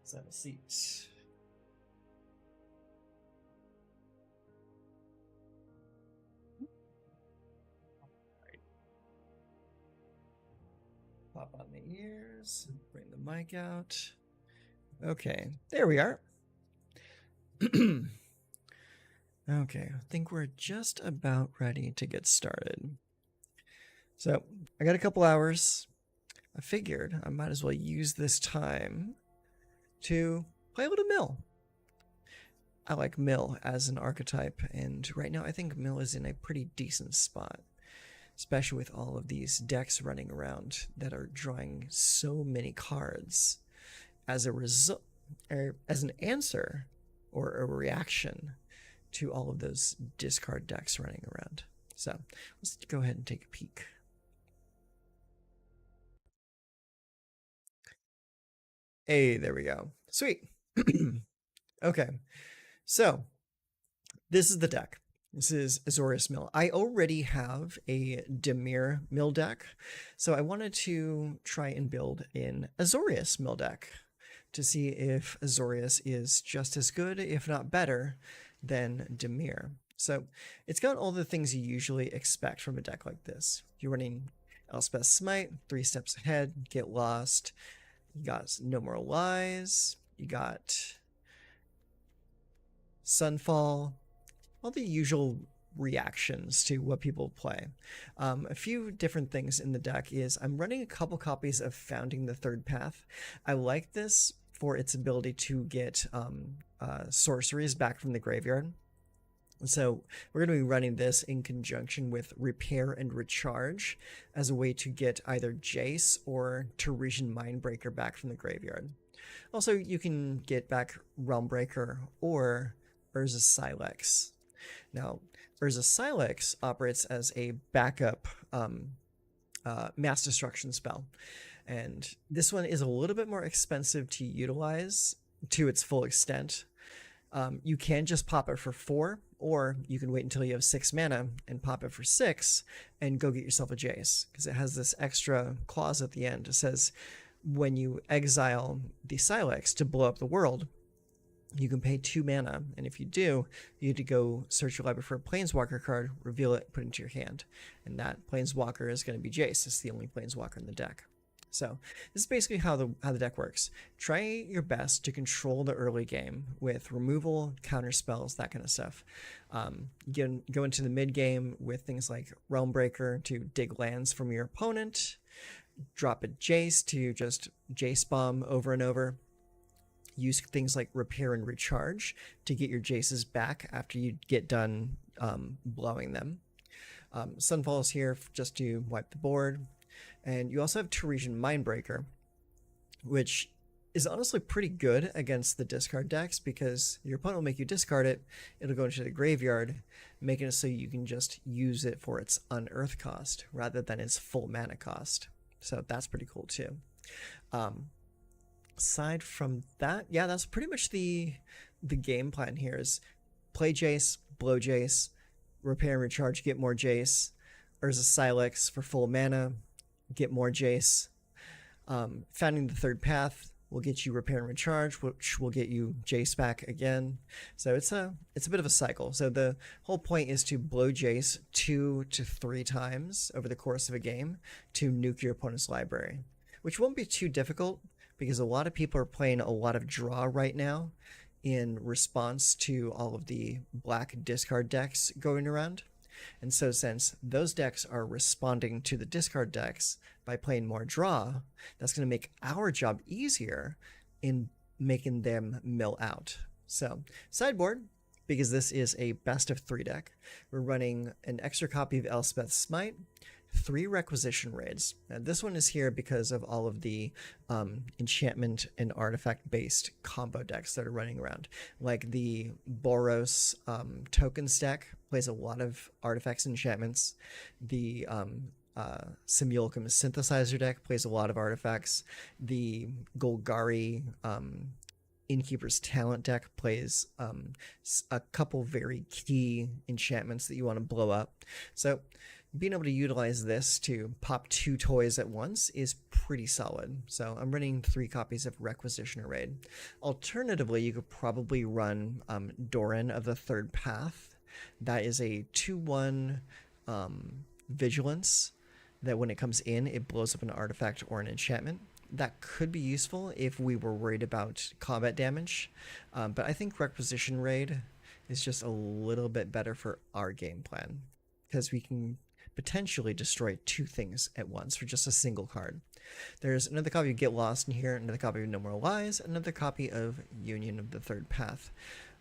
Let's have a seat. Pop on the ears, bring the mic out. Okay, there we are. Okay, I think we're just about ready to get started. So, I got a couple hours. I figured I might as well use this time to play a little Mill. I like Mill as an archetype, and right now I think Mill is in a pretty decent spot, especially with all of these decks running around that are drawing so many cards as a result, or as an answer or a reaction to all of those discard decks running around. So let's go ahead and take a peek. Hey, there we go. Sweet. Okay, so this is the deck. This is Azorius Mill. I already have a Dimir Mill deck, so I wanted to try and build an Azorius Mill deck to see if Azorius is just as good, if not better, than Dimir. So it's got all the things you usually expect from a deck like this. You're running Elspeth's Smite, 3 steps ahead, get lost. You got No More Lies. You got Sunfall. All the usual reactions to what people play. A few different things in the deck is I'm running a couple copies of Founding the Third Path. I like this for its ability to get sorceries back from the graveyard. So we're going to be running this in conjunction with Repair and Recharge as a way to get either Jace or Teresian Mindbreaker back from the graveyard. Also, you can get back Realmbreaker or Urza Silex. Now, Urza Silex operates as a backup mass destruction spell, and this one is a little bit more expensive to utilize to its full extent. You can just pop it for 4, or you can wait until you have 6 mana and pop it for 6 and go get yourself a Jace, because it has this extra clause at the end. It says when you exile the Silex to blow up the world, you can pay 2 mana, and if you do, you need to go search your library for a Planeswalker card, reveal it, put it into your hand, and that Planeswalker is going to be Jace. It's the only Planeswalker in the deck. So this is basically how the deck works. Try your best to control the early game with removal, counter spells, that kind of stuff. Go into the mid game with things like Realmbreaker to dig lands from your opponent. Drop a Jace to just Jace bomb over and over. Use things like Repair and Recharge to get your Jaces back after you get done blowing them. Sunfall is here just to wipe the board. And you also have Teresian Mindbreaker, which is honestly pretty good against the discard decks because your opponent will make you discard it, it'll go into the graveyard, making it so you can just use it for its unearth cost rather than its full mana cost. So that's pretty cool too. Aside from that, yeah, that's pretty much the game plan here is play Jace, blow Jace, Repair and Recharge, get more Jace, Urza Silex for full mana, get more Jace. Founding the Third Path will get you Repair and Recharge, which will get you Jace back again. So it's a bit of a cycle. So the whole point is to blow Jace 2 to 3 times over the course of a game to nuke your opponent's library, which won't be too difficult because a lot of people are playing a lot of draw right now in response to all of the black discard decks going around. And so since those decks are responding to the discard decks by playing more draw, that's going to make our job easier in making them mill out. So sideboard, because this is a best of 3 deck, we're running an extra copy of Elspeth's Smite, 3 Requisition Raids. Now, this one is here because of all of the enchantment and artifact-based combo decks that are running around. Like the Boros tokens deck plays a lot of artifacts and enchantments. The Simulacrum Synthesizer deck plays a lot of artifacts. The Golgari Innkeeper's Talent deck plays a couple very key enchantments that you want to blow up. So being able to utilize this to pop 2 toys at once is pretty solid. So I'm running 3 copies of Requisitioner Raid. Alternatively, you could probably run Doran of the Third Path. That is a 2/1 Vigilance that when it comes in, it blows up an artifact or an enchantment. That could be useful if we were worried about combat damage, but I think Requisition Raid is just a little bit better for our game plan, because we can potentially destroy 2 things at once for just a single card. There's another copy of Get Lost in here, another copy of No More Lies, another copy of Union of the Third Path.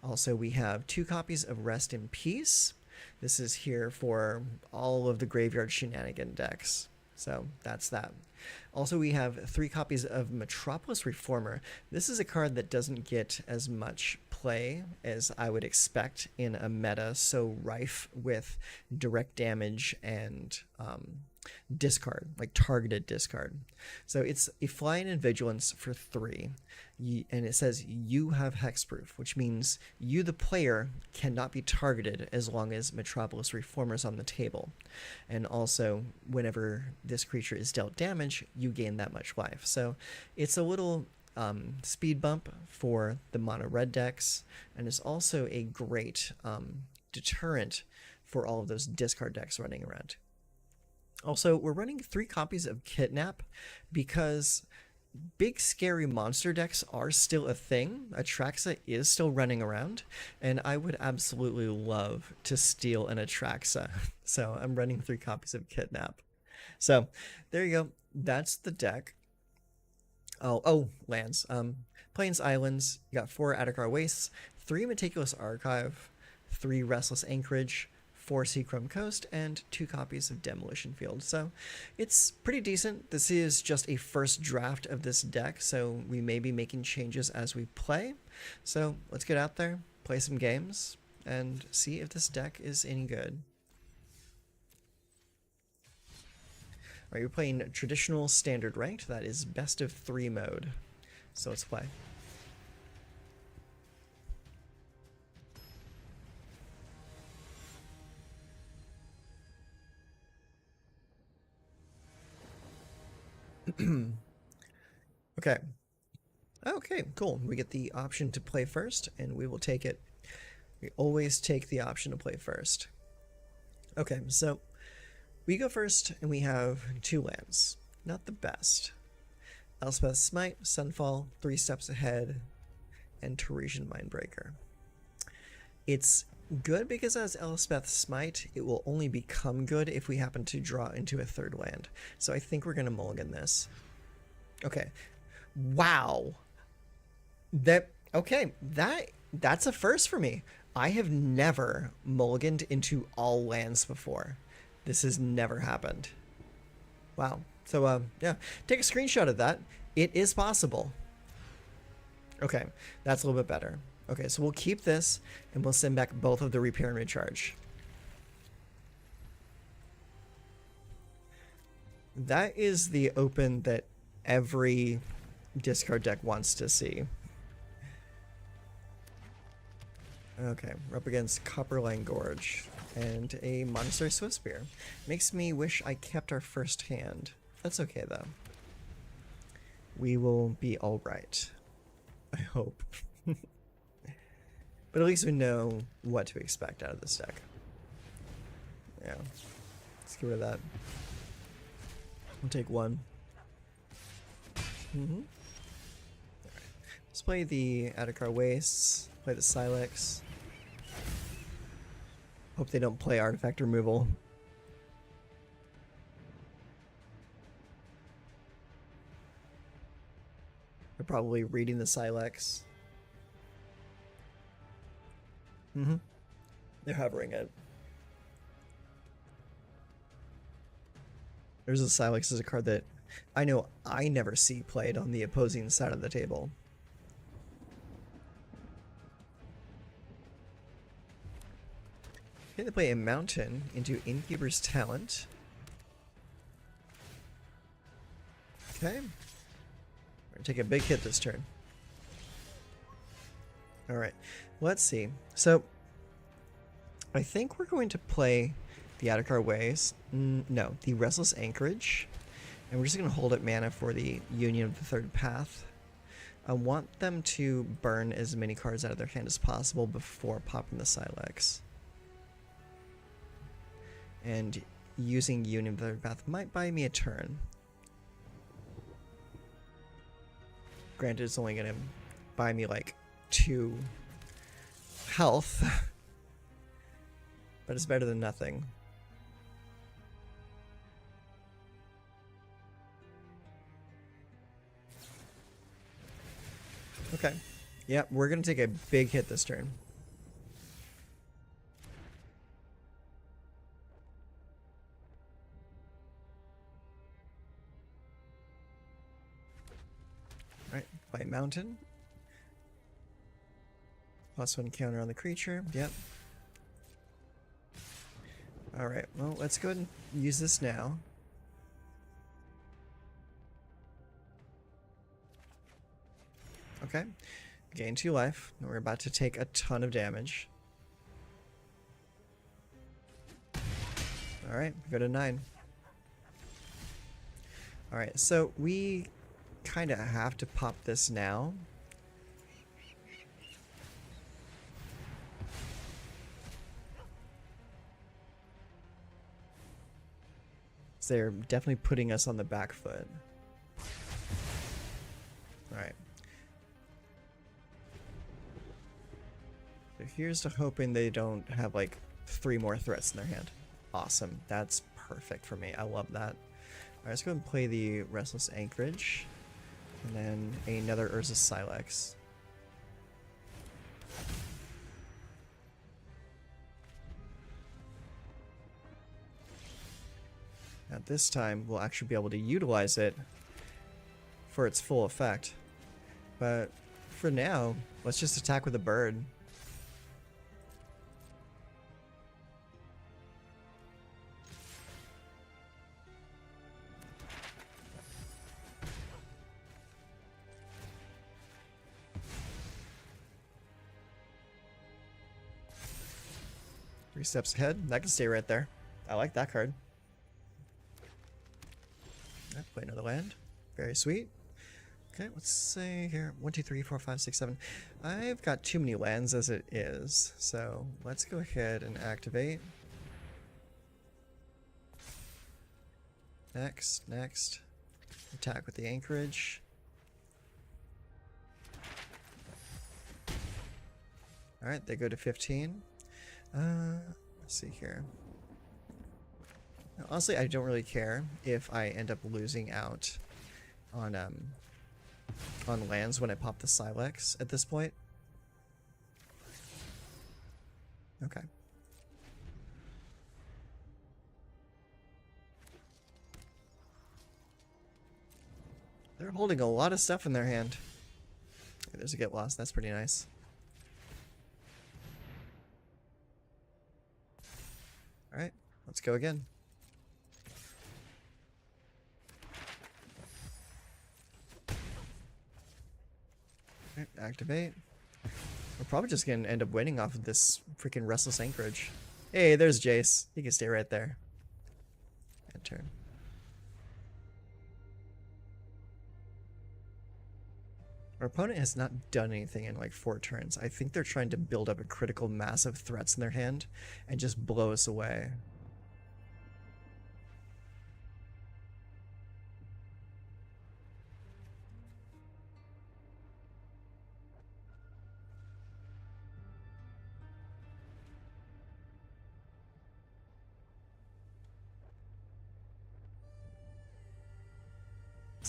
Also, we have 2 copies of Rest in Peace. This is here for all of the graveyard shenanigan decks. So that's that. Also, we have 3 copies of Metropolis Reformer. This is a card that doesn't get as much play as I would expect in a meta so rife with direct damage and discard, like targeted discard. So it's a flying and vigilance for 3, and it says you have hexproof, which means you, the player, cannot be targeted as long as Metropolis Reformer is on the table. And also, whenever this creature is dealt damage, you gain that much life. So it's a little speed bump for the mono red decks, and it's also a great deterrent for all of those discard decks running around. Also, we're running 3 copies of Kidnap because big scary monster decks are still a thing. Atraxa is still running around, and I would absolutely love to steal an Atraxa. So I'm running 3 copies of Kidnap. So there you go. That's the deck. Oh, lands. Plains, Islands. You got 4 Adakar Wastes, 3 Meticulous Archive, 3 Restless Anchorage, 4 Seachrome Coast, and 2 copies of Demolition Field. So it's pretty decent. This is just a first draft of this deck, so we may be making changes as we play. So let's get out there, play some games, and see if this deck is any good. All right, you're playing traditional standard ranked. That is best of 3 mode. So let's play. Okay, cool. We get the option to play first, and we will take it. We always take the option to play first. Okay, so we go first, and we have 2 lands. Not the best. Elspeth's Smite, Sunfall, 3 Steps Ahead, and Teresian Mindbreaker. It's good because as Elspeth's Smite, it will only become good if we happen to draw into a 3rd land. So I think we're going to mulligan this. Okay. Wow. That's a first for me. I have never mulliganed into all lands before. This has never happened. Wow. So, yeah, take a screenshot of that. It is possible. Okay, that's a little bit better. Okay, so we'll keep this, and we'll send back both of the Repair and Recharge. That is the open that every discard deck wants to see. Okay, we're up against Copperline Gorge and a Monastery Swiftspear. Makes me wish I kept our first hand. That's okay, though. We will be alright. I hope. But at least we know what to expect out of this deck. Yeah. Let's get rid of that. We'll take 1. Alright. Let's play the Adakar Wastes. Play the Silex. Hope they don't play artifact removal. They're probably reading the Silex. They're hovering it. There's a Silex as a card that I know I never see played on the opposing side of the table. Okay, they play a Mountain into Innkeeper's Talent. Okay. We're gonna take a big hit this turn. Alright, let's see. So, I think we're going to play the Adakar Ways. No, the Restless Anchorage. And we're just going to hold up mana for the Union of the Third Path. I want them to burn as many cards out of their hand as possible before popping the Silex. And using Union of the Third Path might buy me a turn. Granted, it's only going to buy me like 2 health, but it's better than nothing. Okay. Yep, we're going to take a big hit this turn. Alright, play Mountain. +1 counter on the creature. Yep. Alright, well, let's go ahead and use this now. Okay. Gain 2 life. We're about to take a ton of damage. Alright, go to 9. Alright, so we kind of have to pop this now. So they're definitely putting us on the back foot. Alright. So here's to hoping they don't have like 3 more threats in their hand. Awesome. That's perfect for me. I love that. Alright, let's go and play the Restless Anchorage. And then another Urza's Silex. At this time, we'll actually be able to utilize it for its full effect. But for now, let's just attack with a bird. Three steps ahead. That can stay right there. I like that card. Play another land. Very sweet. Okay, let's say here 1, 2, 3, 4, 5, 6, 7. I've got too many lands as it is, so let's go ahead and activate. Next. Attack with the Anchorage. Alright, they go to 15. Let's see here. Honestly, I don't really care if I end up losing out on lands when I pop the Silex at this point. Okay. They're holding a lot of stuff in their hand. There's a Get Lost. That's pretty nice. Alright, let's go again. Right, activate. We're probably just gonna end up winning off of this freaking Restless Anchorage. Hey, there's Jace. He can stay right there. End turn. Our opponent has not done anything in like 4 turns. I think they're trying to build up a critical mass of threats in their hand and just blow us away.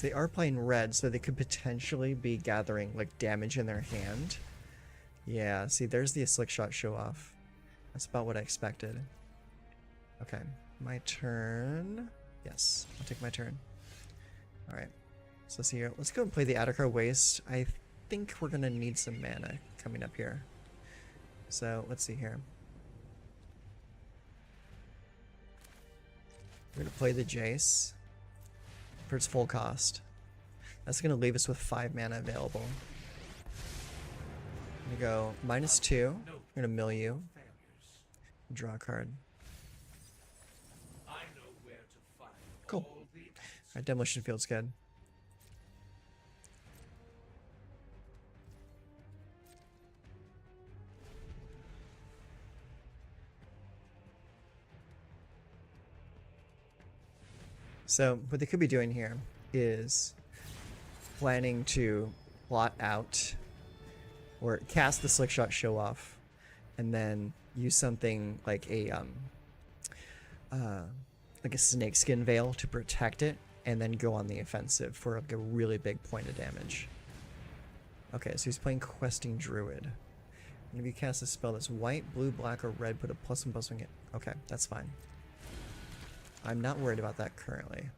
They are playing red, so they could potentially be gathering like damage in their hand. Yeah, see, there's the Slick Shot show off. That's about what I expected. Okay, my turn. Yes, I'll take my turn. Alright, so let's see here. Let's go and play the Adakar Waste. I think we're gonna need some mana coming up here. So let's see here. We're gonna play the Jace for its full cost. That's going to leave us with 5 mana available. I'm going to go -2. I'm going to mill you. Draw a card. Our demolition field's good. So what they could be doing here is planning to plot out or cast the slick shot show off and then use something like a snakeskin veil to protect it and then go on the offensive for like a really big point of damage. Okay, so he's playing Questing Druid. And if you cast a spell that's white, blue, black, or red, put a +1/+1 hit. Okay, that's fine. I'm not worried about that currently.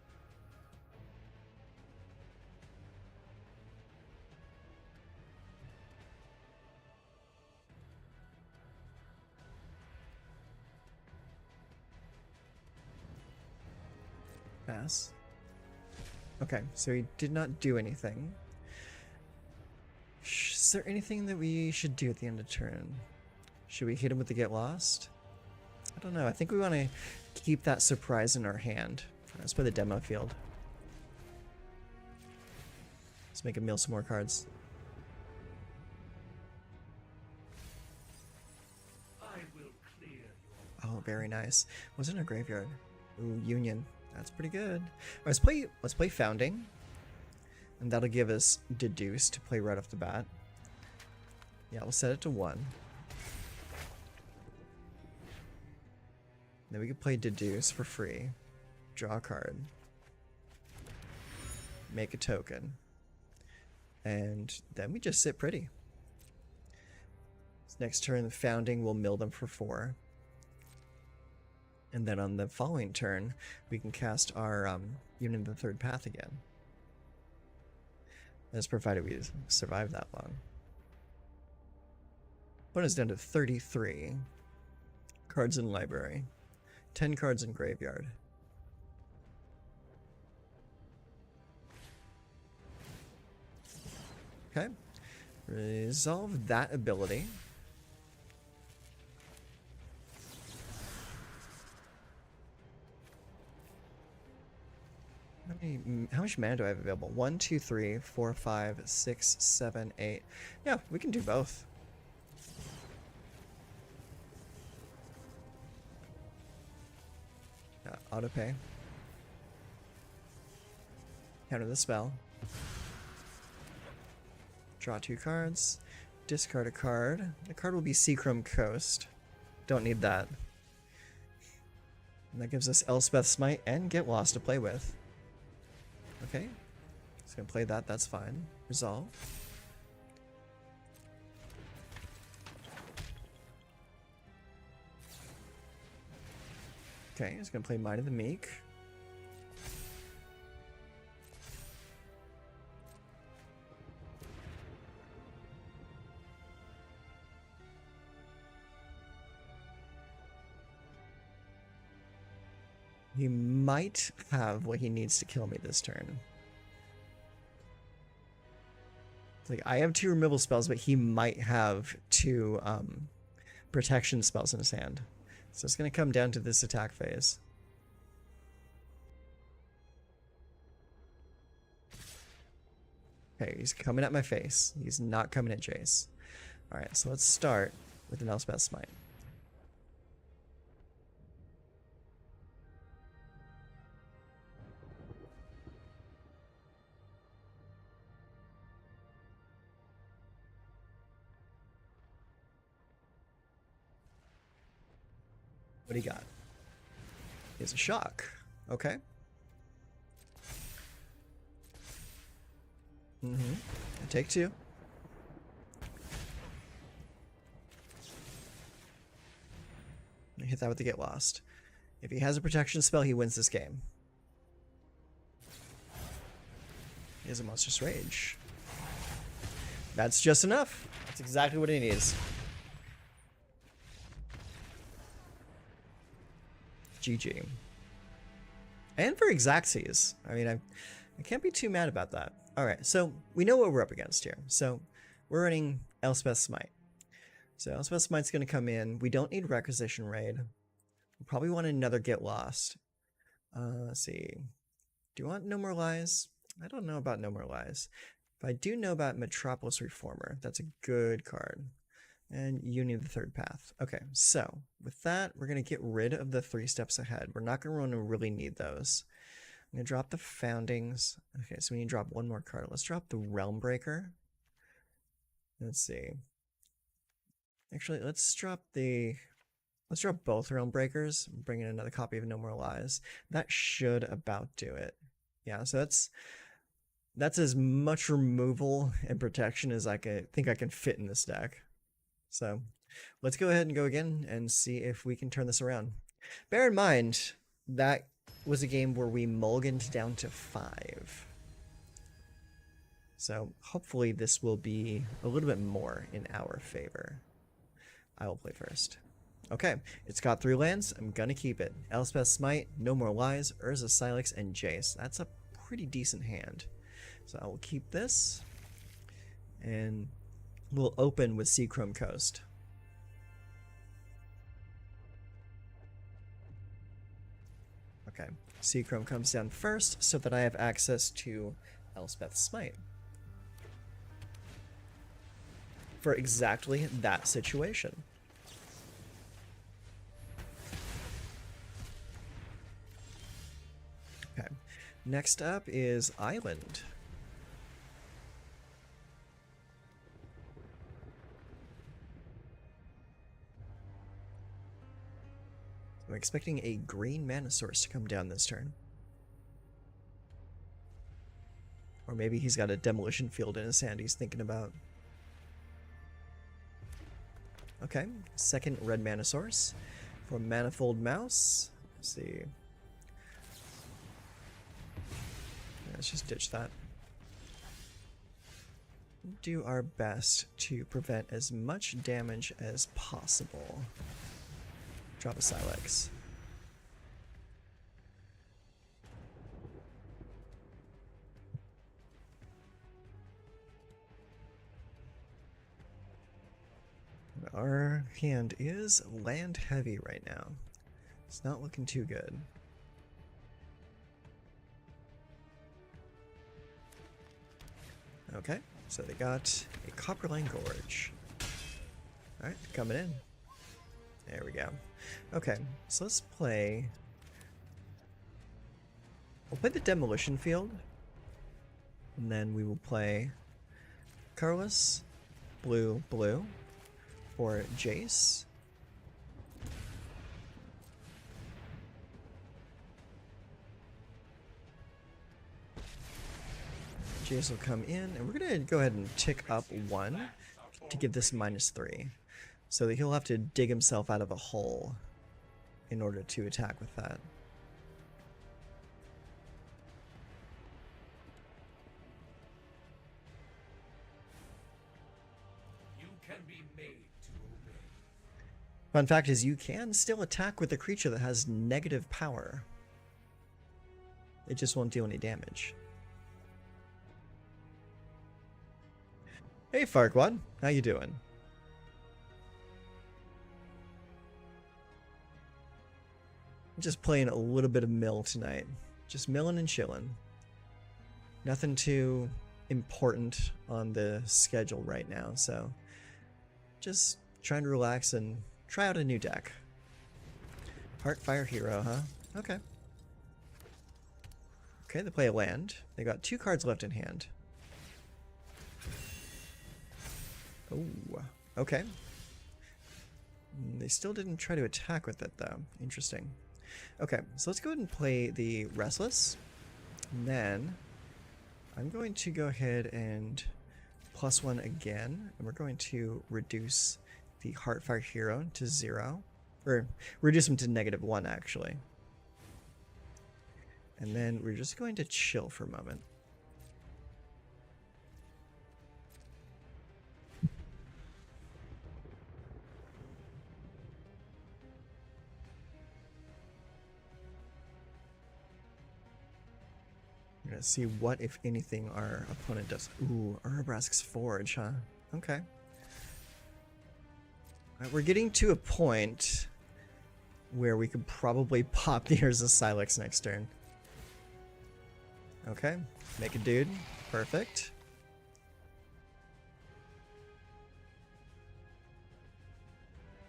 Pass. Okay, so he did not do anything. Is there anything that we should do at the end of turn? Should we hit him with the Get Lost? I don't know. I think we want to keep that surprise in our hand. Let's play the demo field. Let's make him mill some more cards. Oh, very nice. What's in our graveyard? Ooh, Union. That's pretty good. Right, let's play Founding. And that'll give us Deduce to play right off the bat. Yeah, we'll set it to 1. Then we can play Deduce for free. Draw a card. Make a token. And then we just sit pretty. Next turn, the Founding will mill them for 4. And then on the following turn, we can cast our Union of the Third Path again. That's provided we survive that long. Bonus down to 33. Cards in library. 10 cards in graveyard. Okay. Resolve that ability. How much mana do I have available? 1, 2, 3, 4, 5, 6, 7, 8. Yeah, we can do both. Auto pay. Counter the spell. Draw 2 cards. Discard a card. The card will be Seachrome Coast. Don't need that. And that gives us Elspeth Smite and Get Lost to play with. Okay. Just gonna play that, that's fine. Resolve. Okay, he's gonna play Might of the Meek. He might have what he needs to kill me this turn. Like, I have 2 removal spells, but he might have 2 protection spells in his hand. So it's going to come down to this attack phase. Okay, he's coming at my face. He's not coming at Jace. Alright, so let's start with an Elspeth Smite. What do you got? It's a shock. Okay. Take 2. Hit that with the Get Lost. If he has a protection spell, he wins this game. He has a Monstrous Rage. That's just enough. That's exactly what he needs. GG. And for Xaxes. I mean, I can't be too mad about that. Alright, so we know what we're up against here. So we're running Elspeth Smite. So Elspeth Smite's going to come in. We don't need Requisition Raid. We probably want another Get Lost. Let's see. Do you want No More Lies? I don't know about No More Lies. But I do know about Metropolis Reformer. That's a good card. And Union of the Third Path. Okay, so with that, we're going to get rid of the 3 steps ahead. We're not going to want to really need those. I'm going to drop the Foundings. Okay, so we need to drop one more card. Let's drop the Realm Breaker. Let's see. Actually, let's drop both Realm Breakers. Bring in another copy of No More Lies. That should about do it. Yeah, so that's as much removal and protection as I think I can fit in this deck. So let's go ahead and go again and see if we can turn this around. Bear in mind, that was a game where we mulliganed down to 5. So hopefully this will be a little bit more in our favor. I will play first. Okay, it's got 3 lands. I'm going to keep it. Elspeth's Smite, No More Lies, Urza Silex, and Jace. That's a pretty decent hand. So I will keep this. And we'll open with Seachrome Coast. Okay, Seachrome comes down first so that I have access to Elspeth's Smite. For exactly that situation. Okay, next up is Island. I'm expecting a green mana source to come down this turn. Or maybe he's got a demolition field in his hand he's thinking about. Okay, second red mana source from Manifold Mouse. Let's see. Let's just ditch that. Do our best to prevent as much damage as possible. Drop a Silex. Our hand is land heavy right now. It's not looking too good. Okay, so they got a Copperline Gorge. Alright, coming in. There we go. Okay, so let's play... We'll play the Demolition Field. And then we will play Colorless, Blue, Blue, for Jace. Jace will come in, and we're going to go ahead and tick up 1 to give this -3. So that he'll have to dig himself out of a hole in order to attack with that. You can be made to obey. Fun fact is you can still attack with a creature that has negative power. It just won't deal any damage. Hey Farquaad, how you doing? I'm just playing a little bit of Mill tonight. Just Millin and Chillin. Nothing too important on the schedule right now, so just trying to relax and try out a new deck. Heartfire Hero, huh? Okay. Okay, they play a land. They got 2 cards left in hand. Oh, okay. They still didn't try to attack with it, though. Interesting. Okay, so let's go ahead and play the Restless. And then I'm going to go ahead and +1 again. And we're going to reduce the Heartfire Hero to 0. Or reduce him to -1, actually. And then we're just going to chill for a moment. We're gonna see what, if anything, our opponent does. Ooh, Urabrask's Forge, huh? Okay. Alright, we're getting to a point where we could probably pop the Urza Silex next turn. Okay, make a dude. Perfect.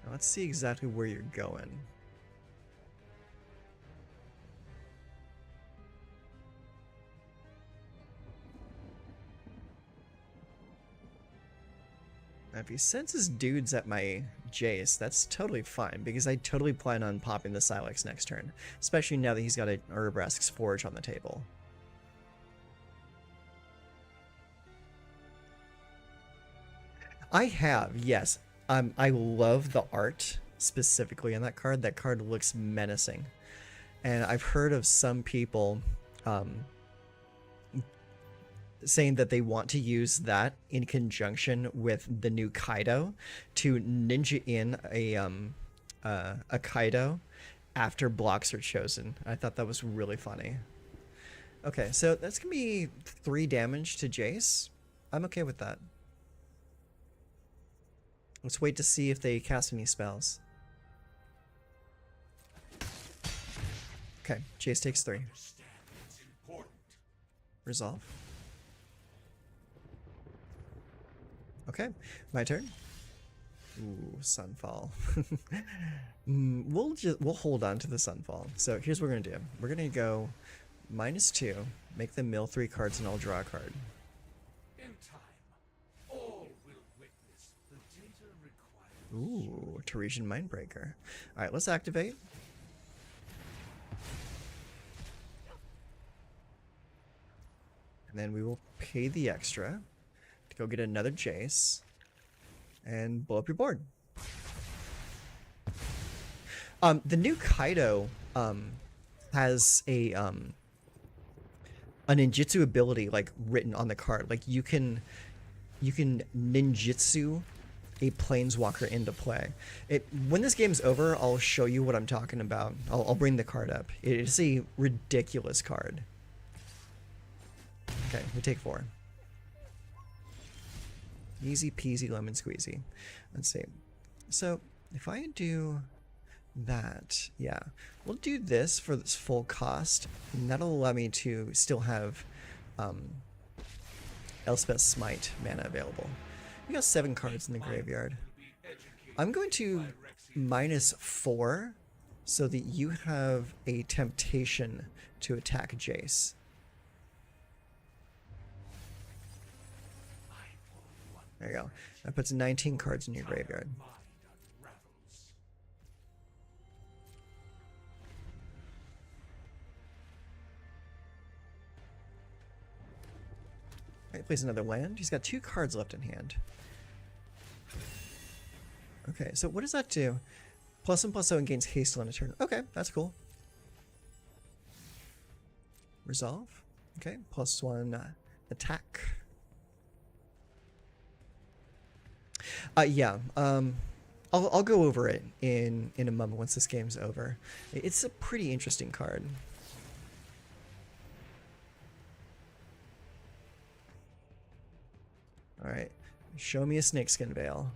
Now let's see exactly where you're going. Now if he sends his dudes at my Jace, that's totally fine, because I totally plan on popping the Silex next turn, especially now that he's got a Urabrask's Forge on the table. I have, yes. I love the art specifically on that card. That card looks menacing. And I've heard of some people saying that they want to use that in conjunction with the new Kaido to ninja in a Kaido after blocks are chosen. I thought that was really funny. Okay, so that's gonna be 3 damage to Jace. I'm okay with that. Let's wait to see if they cast any spells. Okay, Jace takes 3. Resolve. Okay, my turn. Ooh, Sunfall. We'll hold on to the Sunfall. So here's what we're gonna do. We're gonna go -2, make them mill 3 cards, and I'll draw a card. In time, all will witness the data required. Ooh, Teresian Mindbreaker. All right, let's activate. And then we will pay the extra to go get another Jace and blow up your board. The new Kaido has a ninjutsu ability like written on the card. Like you can ninjutsu a planeswalker into play. When this game's over, I'll show you what I'm talking about. I'll bring the card up. It is a ridiculous card. Okay, we take 4. Easy peasy lemon squeezy. Let's see. So if I do that, yeah, we'll do this for this full cost, and that'll allow me to still have Elspeth's Smite mana available. We got 7 cards in the graveyard. I'm going to -4 so that you have a temptation to attack Jace. There you go. That puts 19 cards in your graveyard. Alright, plays another land. He's got 2 cards left in hand. Okay, so what does that do? +1/+0 and gains haste on a turn. Okay, that's cool. Resolve. Okay, +1 attack. Yeah, I'll go over it in a moment once this game's over. It's a pretty interesting card. All right, show me a Snakeskin Veil.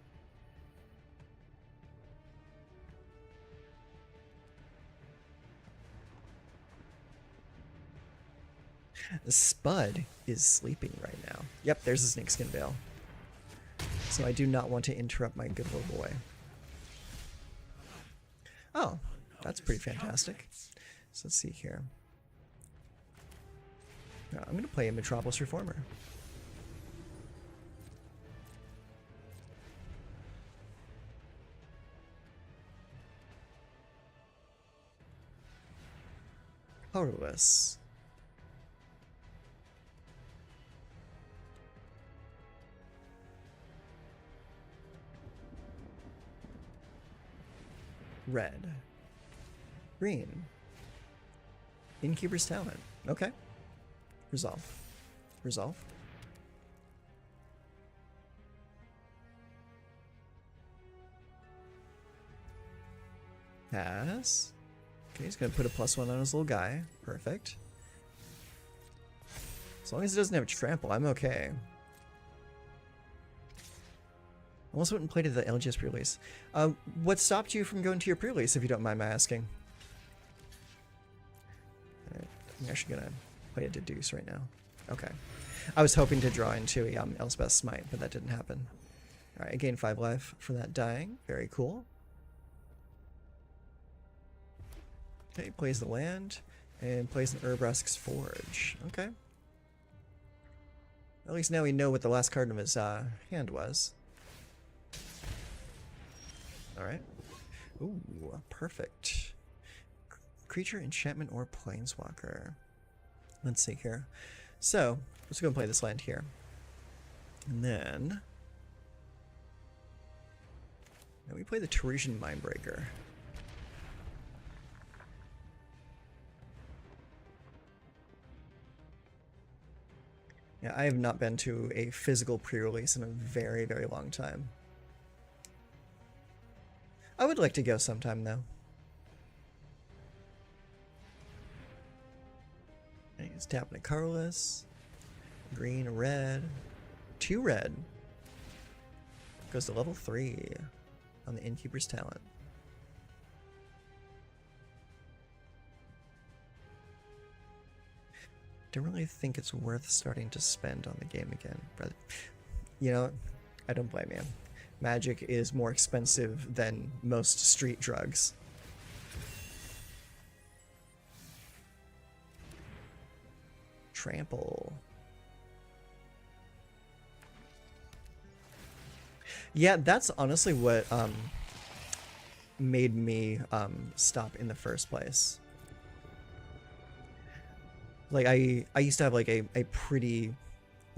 The Spud is sleeping right now. Yep, there's a Snakeskin Veil. So I do not want to interrupt my good little boy. Oh, that's pretty fantastic. So let's see here. Now, I'm going to play a Metropolis Reformer. Colorless. Red. Green. Innkeeper's Talent. Okay. Resolve. Resolve. Pass. Okay, he's gonna put a +1 on his little guy. Perfect. As long as it doesn't have trample, I'm okay. Almost went and played at the LGS pre-release. What stopped you from going to your pre-release, if you don't mind my asking? Alright, I'm actually gonna play a Deduce right now. Okay. I was hoping to draw into a Elspeth's Smite, but that didn't happen. Alright, I gained 5 life for that dying. Very cool. Okay, plays the land, and plays an Urbrask's Forge. Okay. At least now we know what the last card of his hand was. Alright. Ooh, perfect. Creature, enchantment, or planeswalker. Let's see here. So, let's go and play this land here. And then we play the Teresian Mindbreaker. Yeah, I have not been to a physical pre-release in a very, very long time. I would like to go sometime, though. He's tapping a colorless. Green, red. 2 red. Goes to level 3 on the Innkeeper's Talent. Don't really think it's worth starting to spend on the game again, but you know, I don't blame you. Magic is more expensive than most street drugs. Trample. Yeah, that's honestly what made me stop in the first place. Like I used to have like a pretty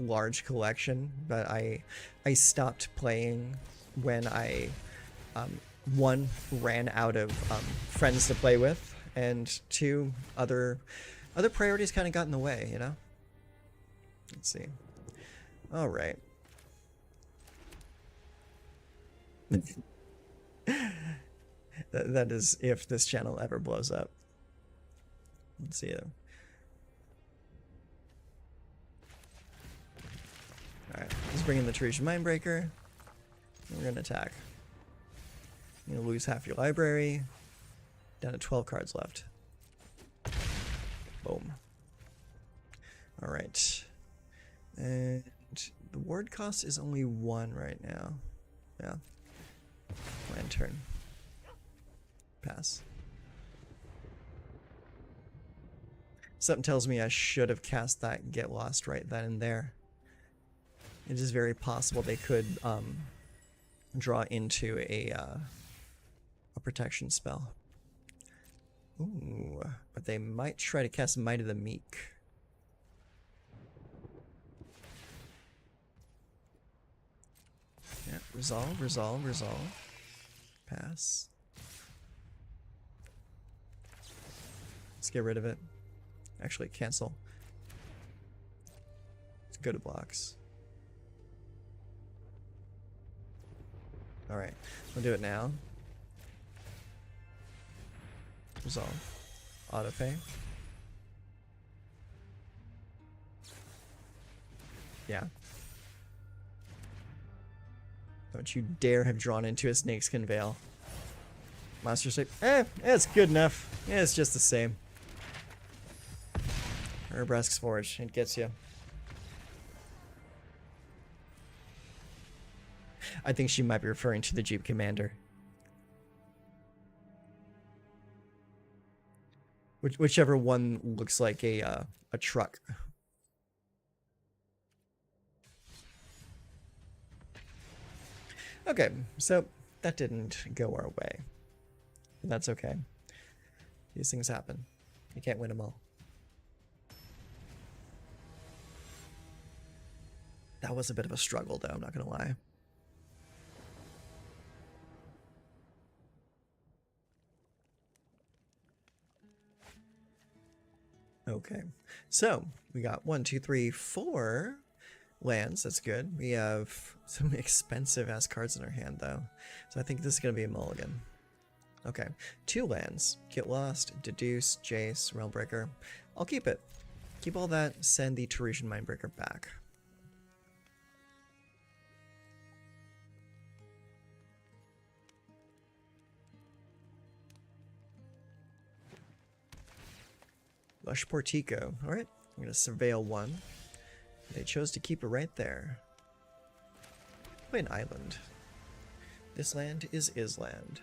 large collection, but I stopped playing when I one, ran out of friends to play with, and 2, other priorities kind of got in the way, you know? Let's see. All right. That is if this channel ever blows up. Let's see. Alright, let's bring in the Teresian Mindbreaker. And we're going to attack. You're going to lose half your library. Down to 12 cards left. Boom. Alright. And the ward cost is only 1 right now. Yeah. Lantern. Pass. Something tells me I should have cast that Get Lost right then and there. It is very possible they could draw into a protection spell. Ooh, but they might try to cast Might of the Meek. Yeah, resolve, resolve, resolve. Pass. Let's get rid of it. Actually, cancel. Let's go to blocks. Alright, we'll do it now. Resolve. Autopay. Yeah. Don't you dare have drawn into a snakeskin veil. Monster shape. It's good enough. Yeah, it's just the same. Urbrask's Forge. It gets you. I think she might be referring to the Jeep Commander. Whichever one looks like a truck. Okay, so that didn't go our way. That's okay. These things happen. You can't win them all. That was a bit of a struggle, though, I'm not gonna lie. Okay, so we got 1, 2, 3, 4 lands. That's good. We have some expensive ass cards in our hand, though, so I think this is gonna be a mulligan. Okay, 2 lands. Get Lost, Deduce, Jace, Realmbreaker. I'll keep it. Keep all that. Send the Teresian Mindbreaker back. Lush Portico. Alright. I'm going to surveil one. They chose to keep it right there. Play an island. This land is Island.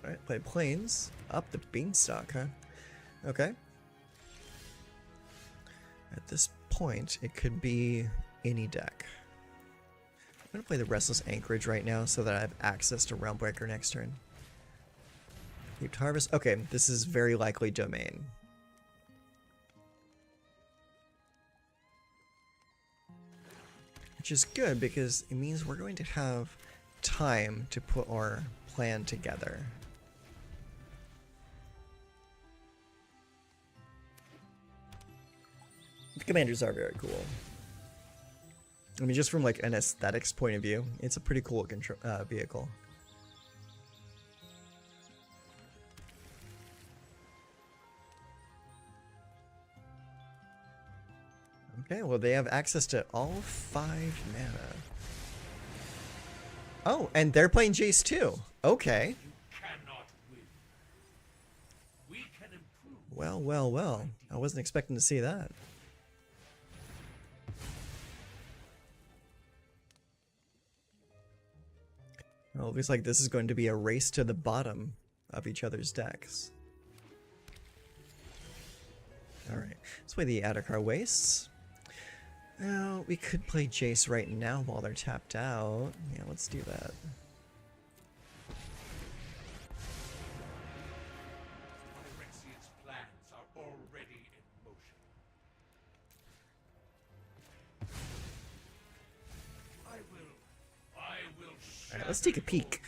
Alright, play plains. Up the beanstalk, huh? Okay. At this point, it could be any deck. I'm going to play the Restless Anchorage right now so that I have access to Realmbreaker next turn. Heaped Harvest. Okay, this is very likely Domain. Which is good because it means we're going to have time to put our plan together. The commanders are very cool. I mean, just from like an aesthetics point of view, it's a pretty cool vehicle. Okay, well they have access to all 5 mana. Oh, and they're playing Jace too. Okay. Well, well, well. I wasn't expecting to see that. Well, it looks like this is going to be a race to the bottom of each other's decks. Alright, let's play the Adakar Wastes. Now, we could play Jace right now while they're tapped out. Yeah, let's do that. Plans are already in motion. Alright, let's take a peek.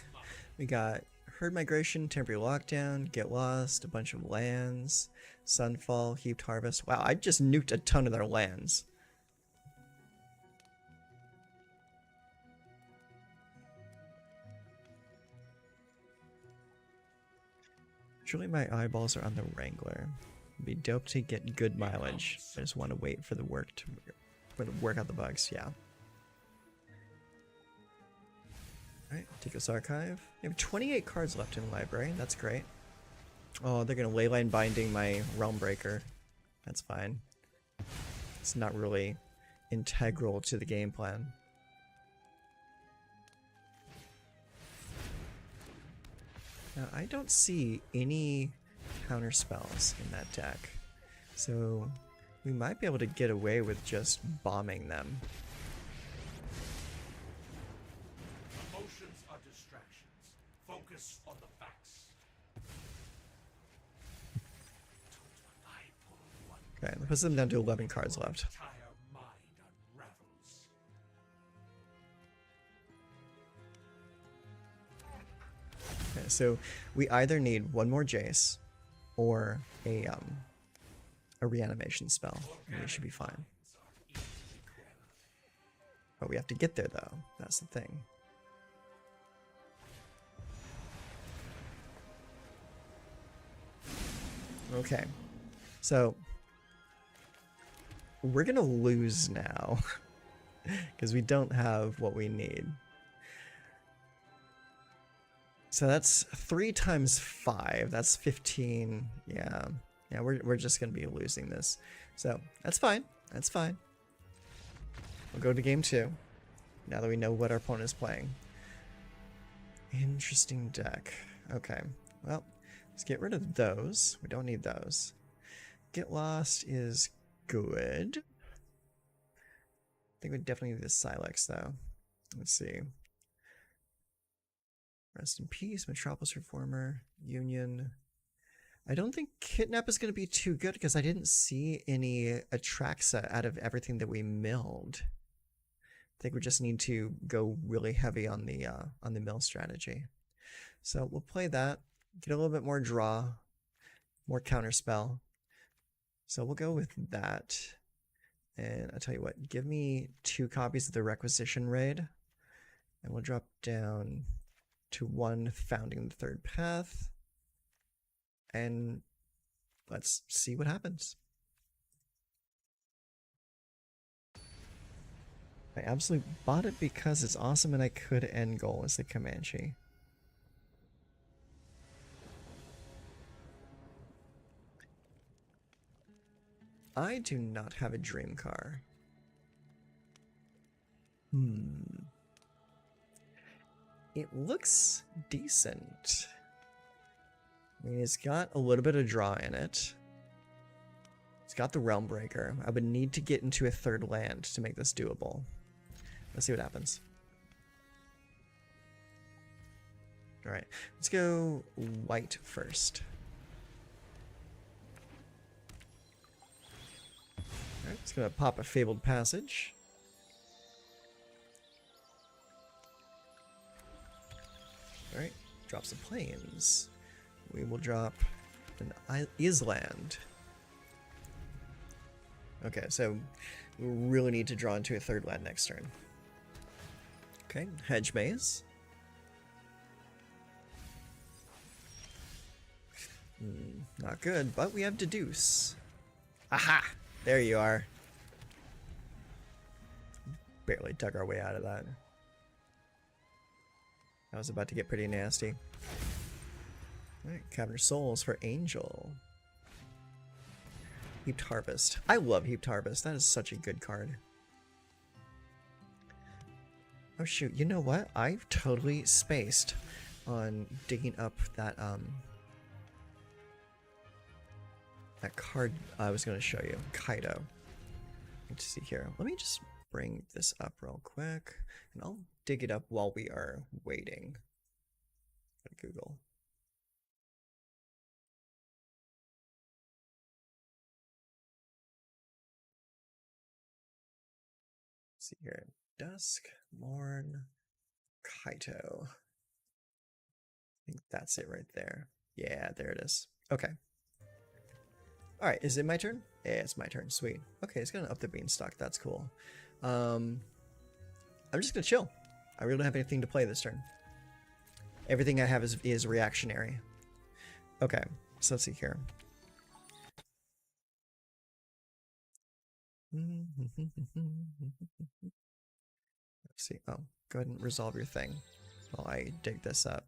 We got Herd Migration, Temporary Lockdown, Get Lost, a bunch of lands, Sunfall, Heaped Harvest. Wow, I just nuked a ton of their lands. Surely my eyeballs are on the Wrangler. It'd be dope to get good mileage. I just want to wait for the work out the bugs. Yeah. Alright, Tikos Archive. We have 28 cards left in the library. That's great. Oh, they're gonna Leyline Binding my Realmbreaker. That's fine. It's not really integral to the game plan. Now, I don't see any counter spells in that deck, so we might be able to get away with just bombing them. Emotions are distractions. Focus on the facts. Okay, that puts them down to 11 cards left. Okay, so we either need one more Jace or a reanimation spell, and we should be fine. But we have to get there though, that's the thing. Okay, so we're gonna lose now because we don't have what we need. So that's 3 times 5. That's 15. Yeah, we're just gonna be losing this. So that's fine. That's fine. We'll go to game 2 now that we know what our opponent is playing. Interesting deck. Okay, well, let's get rid of those. We don't need those. Get Lost is good. I think we definitely need the Silex though. Let's see. Rest in Peace, Metropolis Reformer, Union. I don't think Kidnap is going to be too good because I didn't see any Atraxa out of everything that we milled. I think we just need to go really heavy on the mill strategy. So we'll play that, get a little bit more draw, more counterspell. So we'll go with that. And I'll tell you what, give me 2 copies of the Requisition Raid, and we'll drop down to 1 Founding the Third Path, and let's see what happens. I absolutely bought it because it's awesome and I could end goal as the Comanche. I do not have a dream car. It looks decent. I mean, it's got a little bit of draw in it. It's got the Realm Breaker. I would need to get into a third land to make this doable. Let's see what happens. Alright, let's go white first. Alright, it's gonna pop a Fabled Passage. Alright, drop some plains. We will drop an Island. Okay, so we really need to draw into a third land next turn. Okay, Hedge Maze. Not good, but we have Deduce. Aha! There you are. Barely dug our way out of that. That was about to get pretty nasty. Alright, Cavern Souls for Angel. Heaped Harvest. I love Heaped Harvest. That is such a good card. Oh shoot, you know what? I've totally spaced on digging up that that card I was going to show you, Kaido. Let's see here. Let me just bring this up real quick, and I'll dig it up while we are waiting. Google. Let's see here. Dusk, Morn, Kaito. I think that's it right there. Yeah, there it is. Okay. Alright, is it my turn? Yeah, it's my turn. Sweet. Okay, it's gonna up the beanstalk. That's cool. I'm just gonna chill. I really don't have anything to play this turn. Everything I have is reactionary. Okay, so let's see here. Let's see. Oh, go ahead and resolve your thing while I dig this up.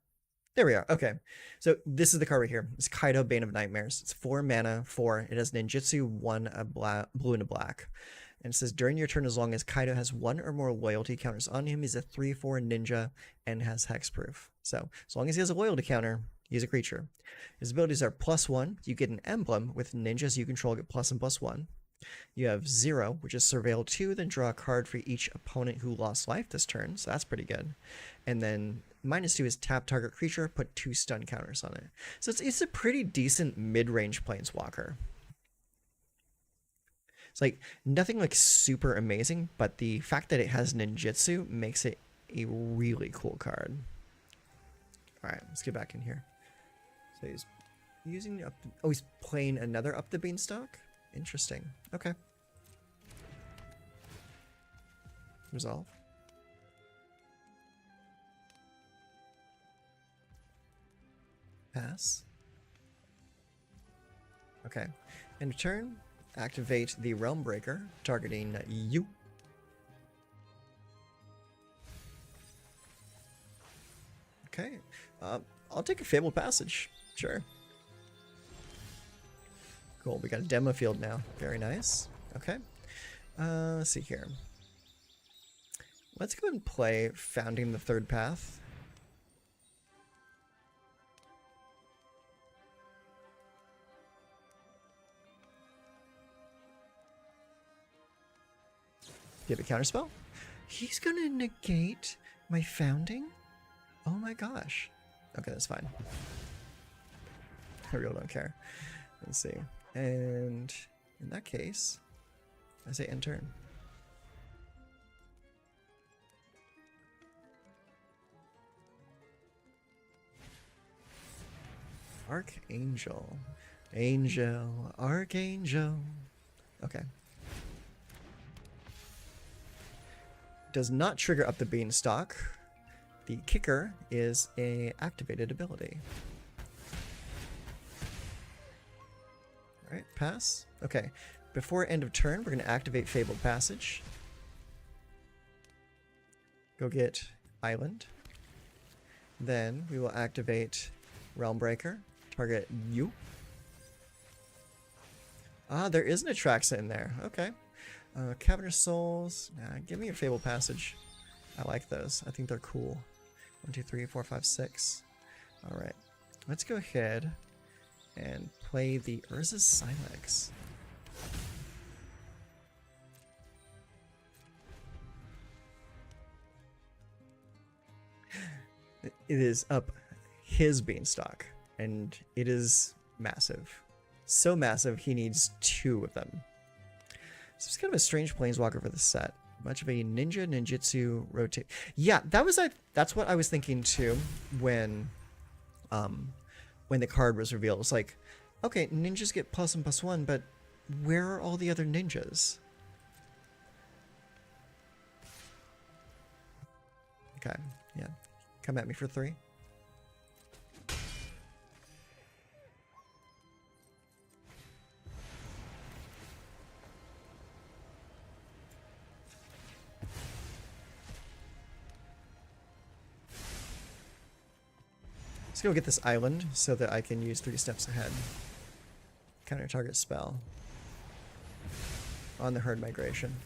There we are. Okay, so this is the card right here. It's Kaido, Bane of Nightmares. It's 4 mana, 4. It has ninjutsu, 1 blue and a black. And it says, during your turn, as long as Kaido has 1 or more loyalty counters on him, he's a 3/4 ninja and has hexproof. So as long as he has a loyalty counter, he's a creature. His abilities are +1. You get an emblem with ninjas you control, get +1 +1. You have 0, which is Surveil 2, then draw a card for each opponent who lost life this turn, so that's pretty good. And then -2 is tap target creature, put 2 stun counters on it. So it's a pretty decent mid-range planeswalker. It's like nothing like super amazing, but the fact that it has ninjutsu makes it a really cool card. Alright, let's get back in here. So he's using the oh, he's playing another up the beanstalk? Interesting. Okay. Resolve. Pass. Okay. End of turn. Activate the Realm Breaker, targeting you. Okay. I'll take a Fabled Passage. Sure. Cool, we got a demo field now. Very nice. Okay. Let's see here. Let's go and play Founding the Third Path. Do you have a counterspell? He's gonna negate my Founding? Oh my gosh. Okay, that's fine. I really don't care. Let's see. And in that case, I say end turn. Archangel. Angel. Archangel. Okay. Does not trigger up the beanstalk. The kicker is a activated ability. Alright, pass. Okay. Before end of turn, we're going to activate Fabled Passage. Go get Island. Then we will activate Realm Breaker. Target you. Ah, there is an Atraxa in there. Okay. Cavernous Souls. Nah, give me your Fable Passage. I like those. I think they're cool. 1, 2, 3, 4, 5, 6. Alright. Let's go ahead and play the Urza's Silex. It is up his Beanstalk, and it is massive. So massive, he needs 2 of them. So it's kind of a strange planeswalker for the set. Much of a ninja ninjutsu rotate. Yeah, that's what I was thinking too when the card was revealed. It's like, okay, ninjas get plus and plus 1, but where are all the other ninjas? Okay, yeah. Come at me for 3. Let's go get this island so that I can use 3 steps ahead. Counter target spell on the herd migration.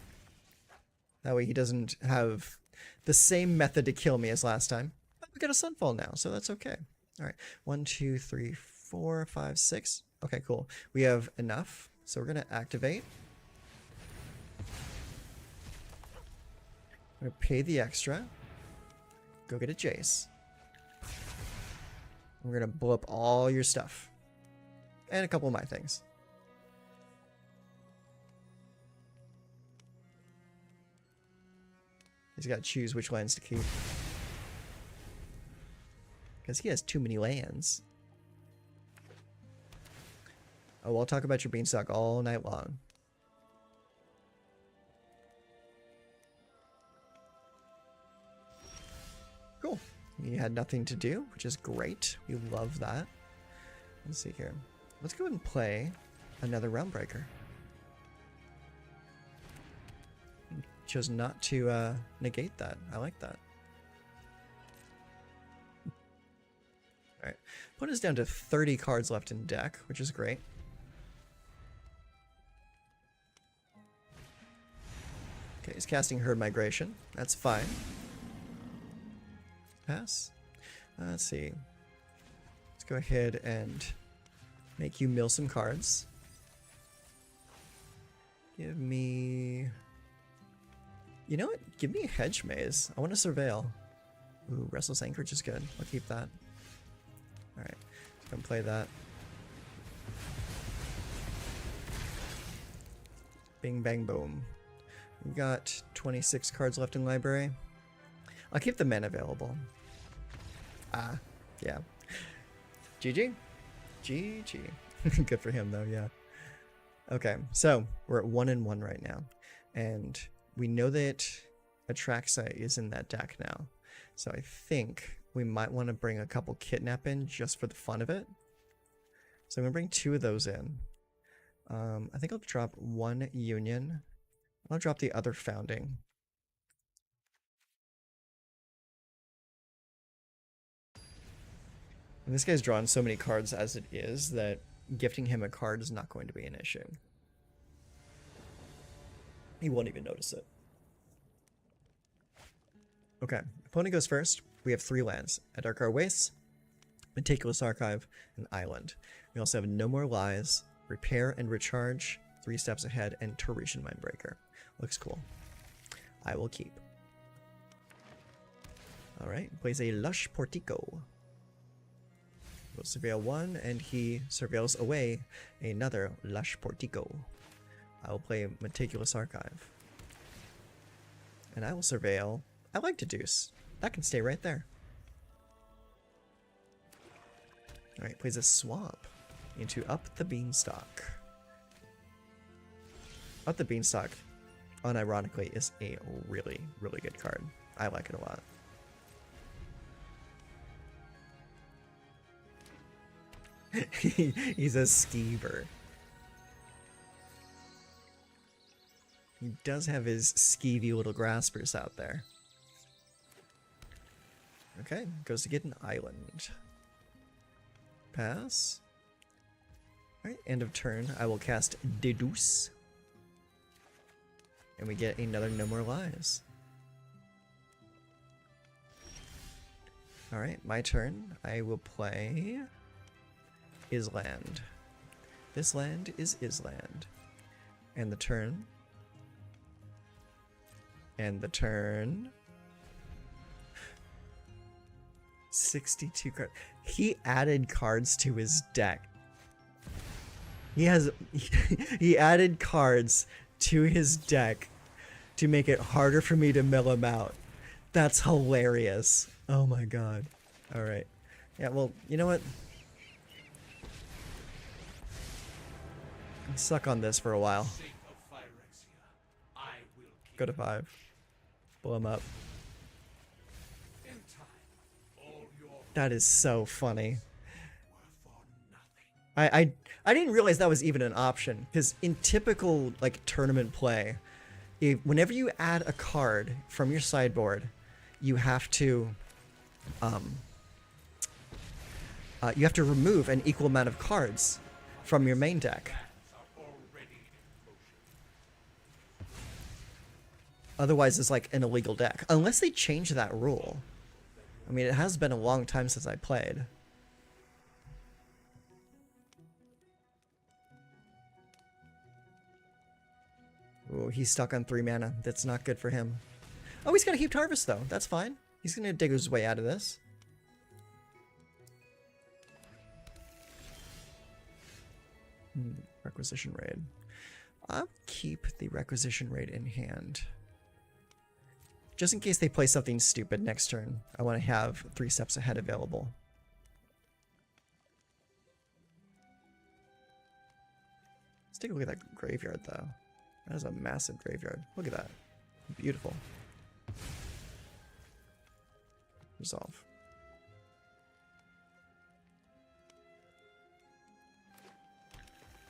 That way he doesn't have the same method to kill me as last time. But we got a Sunfall now, so that's okay. All right, 1, 2, 3, 4, 5, 6. Okay, cool. We have enough, so we're gonna activate. I'm gonna pay the extra. Go get a Jace. We're gonna blow up all your stuff. And a couple of my things. He's got to choose which lands to keep. Because he has too many lands. Oh, I'll talk about your Beanstalk all night long. Cool. You had nothing to do, which is great. We love that. Let's see here. Let's go ahead and play another Realm Breaker. Chose not to negate that. I like that. Alright. Put us down to 30 cards left in deck, which is great. Okay, he's casting Herd Migration. That's fine. Pass. Let's see. Let's go ahead and make you mill some cards. Give me... You know what? Give me a Hedge Maze. I want to Surveil. Ooh, Restless Anchorage is good. I'll keep that. Alright. Let's go and play that. Bing, bang, boom. We've got 26 cards left in library. I'll keep the men available. Ah, yeah. GG. GG. Good for him, though, yeah. Okay, so we're at 1-1 right now. And we know that Atraxa is in that deck now. So I think we might want to bring a couple Kidnap in just for the fun of it. So I'm going to bring 2 of those in. I think I'll drop 1 Union. I'll drop the other Founding. And this guy's drawn so many cards as it is that gifting him a card is not going to be an issue. He won't even notice it. Okay, opponent goes first. We have 3 lands. Adarkar Wastes, Meticulous Archive, and Island. We also have No More Lies, Repair and Recharge, 3 steps ahead, and Torresian Mindbreaker. Looks cool. I will keep. Alright, plays a Lush Portico. We'll surveil 1, and he surveils away another Lush Portico. I will play Meticulous Archive. And I will surveil... I like Deduce. That can stay right there. Alright, plays a Swamp into Up the Beanstalk. Up the Beanstalk, unironically, is a really, really good card. I like it a lot. He's a skeever. He does have his skeevy little graspers out there. Okay, goes to get an island. Pass. Alright, end of turn. I will cast Deduce. And we get another No More Lies. Alright, my turn. I will play Island. This land is Island. And the turn. And the turn. 62 cards. He added cards to his deck. He added cards to his deck to make it harder for me to mill him out. That's hilarious. Oh my god. Alright. Yeah, well, you know what? Suck on this for a while. Go to 5. Blow him up. That is so funny. I didn't realize that was even an option, because in typical like tournament play, whenever you add a card from your sideboard, you have to remove an equal amount of cards from your main deck. Otherwise, it's like an illegal deck, unless they change that rule. I mean, it has been a long time since I played. Ooh, he's stuck on 3 mana. That's not good for him. Oh, he's got a Heaped Harvest, though. That's fine. He's going to dig his way out of this. Requisition Raid. I'll keep the Requisition Raid in hand. Just in case they play something stupid next turn, I want to have 3 steps ahead available. Let's take a look at that graveyard, though. That is a massive graveyard. Look at that. Beautiful. Resolve.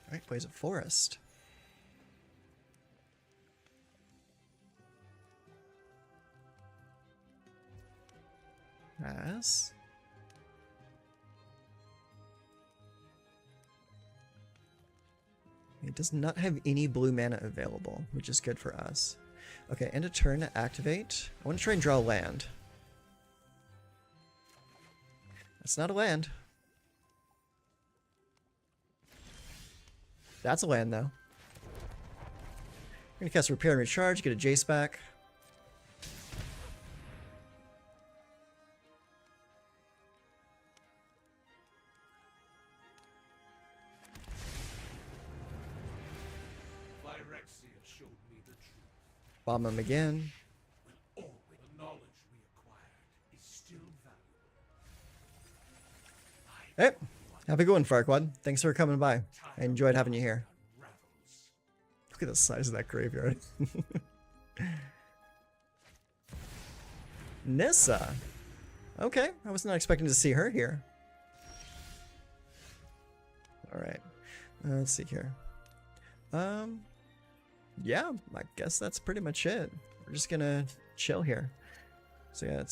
Alright, plays a forest. Pass. It does not have any blue mana available, which is good for us. Okay, end of turn to activate. I want to try and draw a land. That's not a land. That's a land, though. We're going to cast Repair and Recharge, get a Jace back. Bomb him again. The knowledge we acquired is still valuable. Hey, have a good one, Farquaad. Thanks for coming by. I enjoyed having you here. Look at the size of that graveyard. Nissa. Okay, I was not expecting to see her here. Alright. Let's see here. Yeah, I guess that's pretty much it. We're just gonna chill here. So yeah,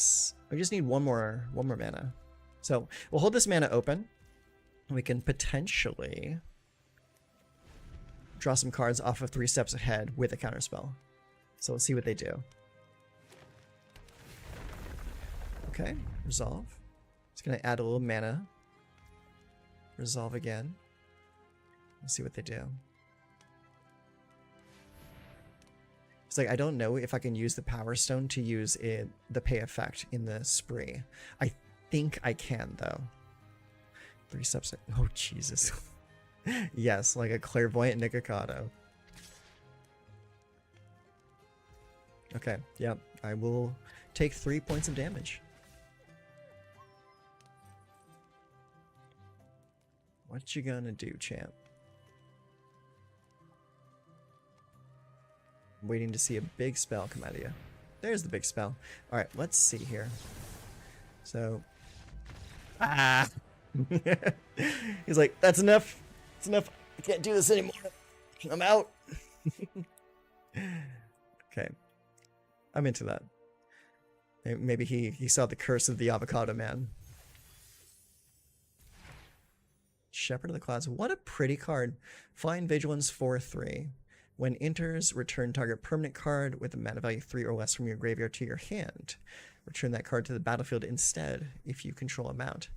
we just need one more mana. So we'll hold this mana open. We can potentially draw some cards off of 3 steps ahead with a counterspell. So let's see what they do. Okay, resolve. It's gonna add a little mana. Resolve again. Let's see what they do. It's like, I don't know if I can use the Power Stone to use the pay effect in the spree. I think I can, though. 3 steps. Oh, Jesus. Yes, like a Clairvoyant Nikocado. Okay, yep. I will take 3 points of damage. What you gonna do, champ? Waiting to see a big spell come out of you. There's the big spell. Alright, let's see here. So... Ah! He's like, that's enough. That's enough. I can't do this anymore. I'm out. Okay. I'm into that. Maybe he saw the curse of the avocado man. Shepherd of the Clouds. What a pretty card. Flying Vigilance 4/3. When enters, return target permanent card with a mana value 3 or less from your graveyard to your hand. Return that card to the battlefield instead if you control a mount.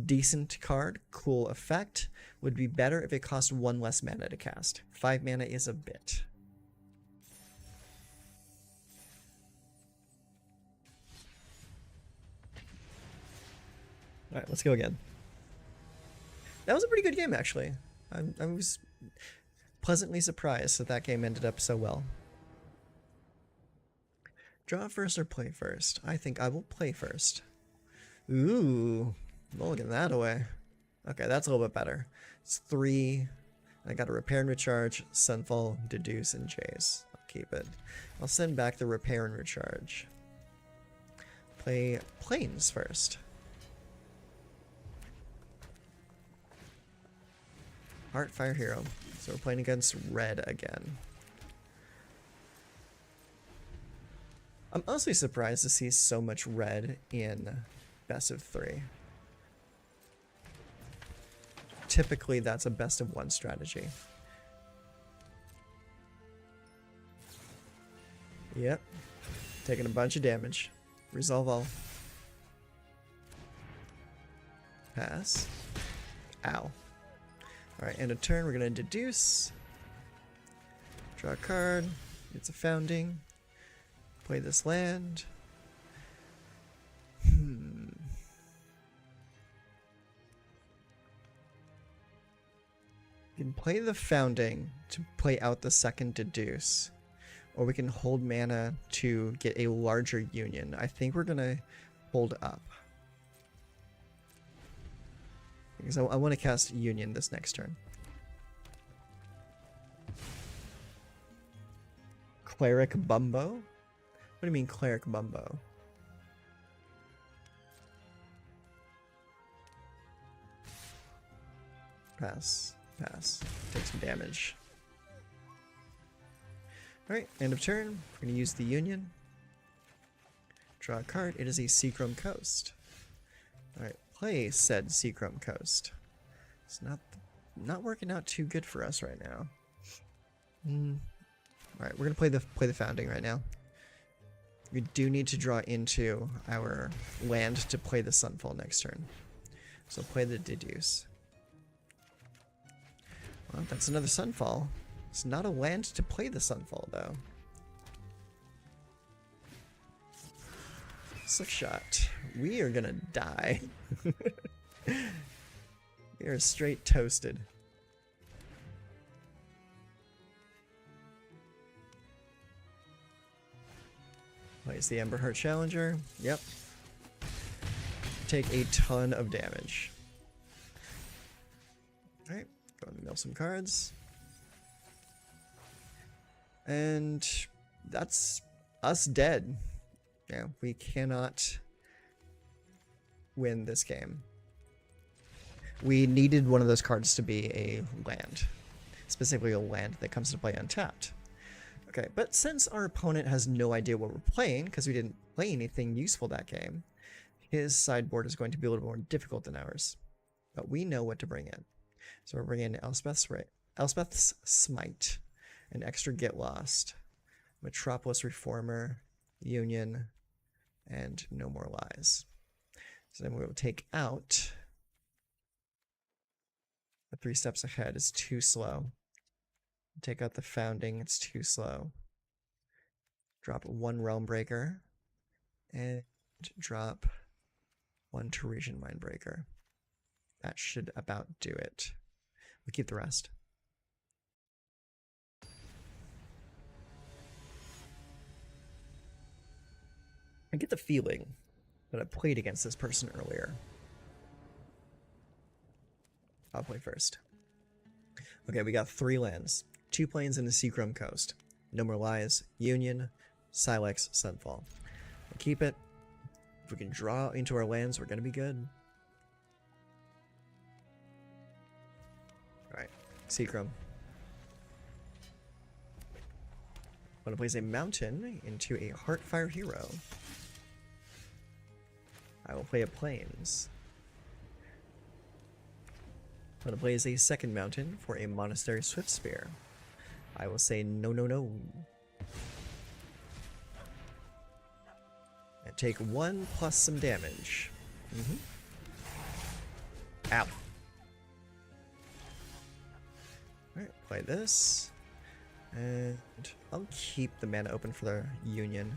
Decent card, cool effect. Would be better if it cost 1 less mana to cast. 5 mana is a bit. Alright, let's go again. That was a pretty good game, actually. I was pleasantly surprised that that game ended up so well. Draw first or play first? I think I will play first. Ooh, mulligan that away. Okay, that's a little bit better. It's 3. I got a repair and recharge, Sunfall, Deduce, and Chase. I'll keep it. I'll send back the repair and recharge. Play Plains first. Heartfire Hero. So we're playing against red again. I'm honestly surprised to see so much red in best of 3. Typically that's a best of 1 strategy. Yep. Taking a bunch of damage. Resolve all. Pass. Ow. Alright, end of turn, we're going to deduce. Draw a card. It's a founding. Play this land. You can play the founding to play out the second deduce. Or we can hold mana to get a larger union. I think we're going to hold up. Because I want to cast Union this next turn. Cleric Bumbo? What do you mean Cleric Bumbo? Pass. Pass. Take some damage. Alright, end of turn. We're going to use the Union. Draw a card. It is a Seachrome Coast. Alright, play said Seachrome Coast. It's not working out too good for us right now. Alright, we're gonna play the founding right now. We do need to draw into our land to play the Sunfall next turn. So play the deduce. Well, that's another Sunfall. It's not a land to play the Sunfall though. Slick shot. We are gonna die. We are straight toasted. Plays the Emberheart Challenger. Yep. Take a ton of damage. Alright, go and mill some cards. And that's us dead. Yeah, we cannot win this game. We needed one of those cards to be a land. Specifically a land that comes to play untapped. Okay, but since our opponent has no idea what we're playing, because we didn't play anything useful that game, his sideboard is going to be a little more difficult than ours. But we know what to bring in. So we're bringing in Elspeth's Smite, an extra Get Lost, Metropolis Reformer, Union, and No More Lies. So then we will take out the 3 steps ahead is too slow. Take out the founding, it's too slow. Drop 1 Realm Breaker and drop 1 Teresian Mindbreaker. That should about do it. We'll keep the rest. I get the feeling that I played against this person earlier. I'll play first. Okay, we got 3 lands. 2 plains and a Seachrome Coast. No More Lies, Union, Silex, Sunfall. We'll keep it. If we can draw into our lands, we're going to be good. Alright, Seachrome. I'm going to place a mountain into a Heartfire Hero. I will play a plains. I'm gonna blaze a second mountain for a Monastery Swift Spear. I will say no, no, no. And take 1 plus some damage. Ow. Alright, play this. And I'll keep the mana open for the Union.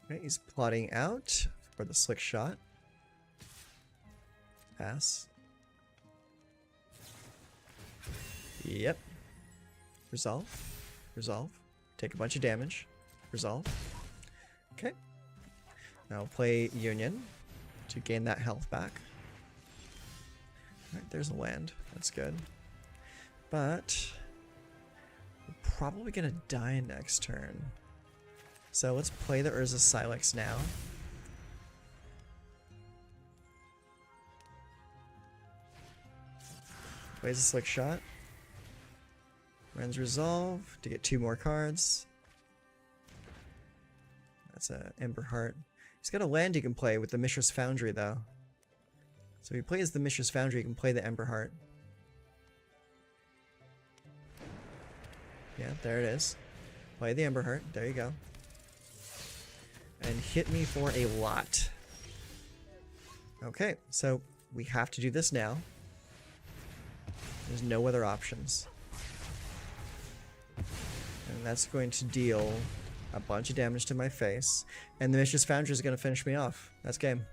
Alright, he's plotting out for the slick shot. Pass. Yep. Resolve. Resolve. Take a bunch of damage. Resolve. Okay. Now play Union to gain that health back. Alright, there's a land. That's good. But we're probably gonna die next turn. So let's play the Urza Silex now. Plays a slick shot. Runs Resolve to get 2 more cards. That's a Ember Heart. He's got a land he can play with the Mishra's Foundry though. So if he plays the Mishra's Foundry, he can play the Ember Heart. Yeah, there it is. Play the Ember Heart. There you go. And hit me for a lot. Okay, so we have to do this now. There's no other options. And that's going to deal a bunch of damage to my face. And the Mishra's Foundry is going to finish me off. That's game.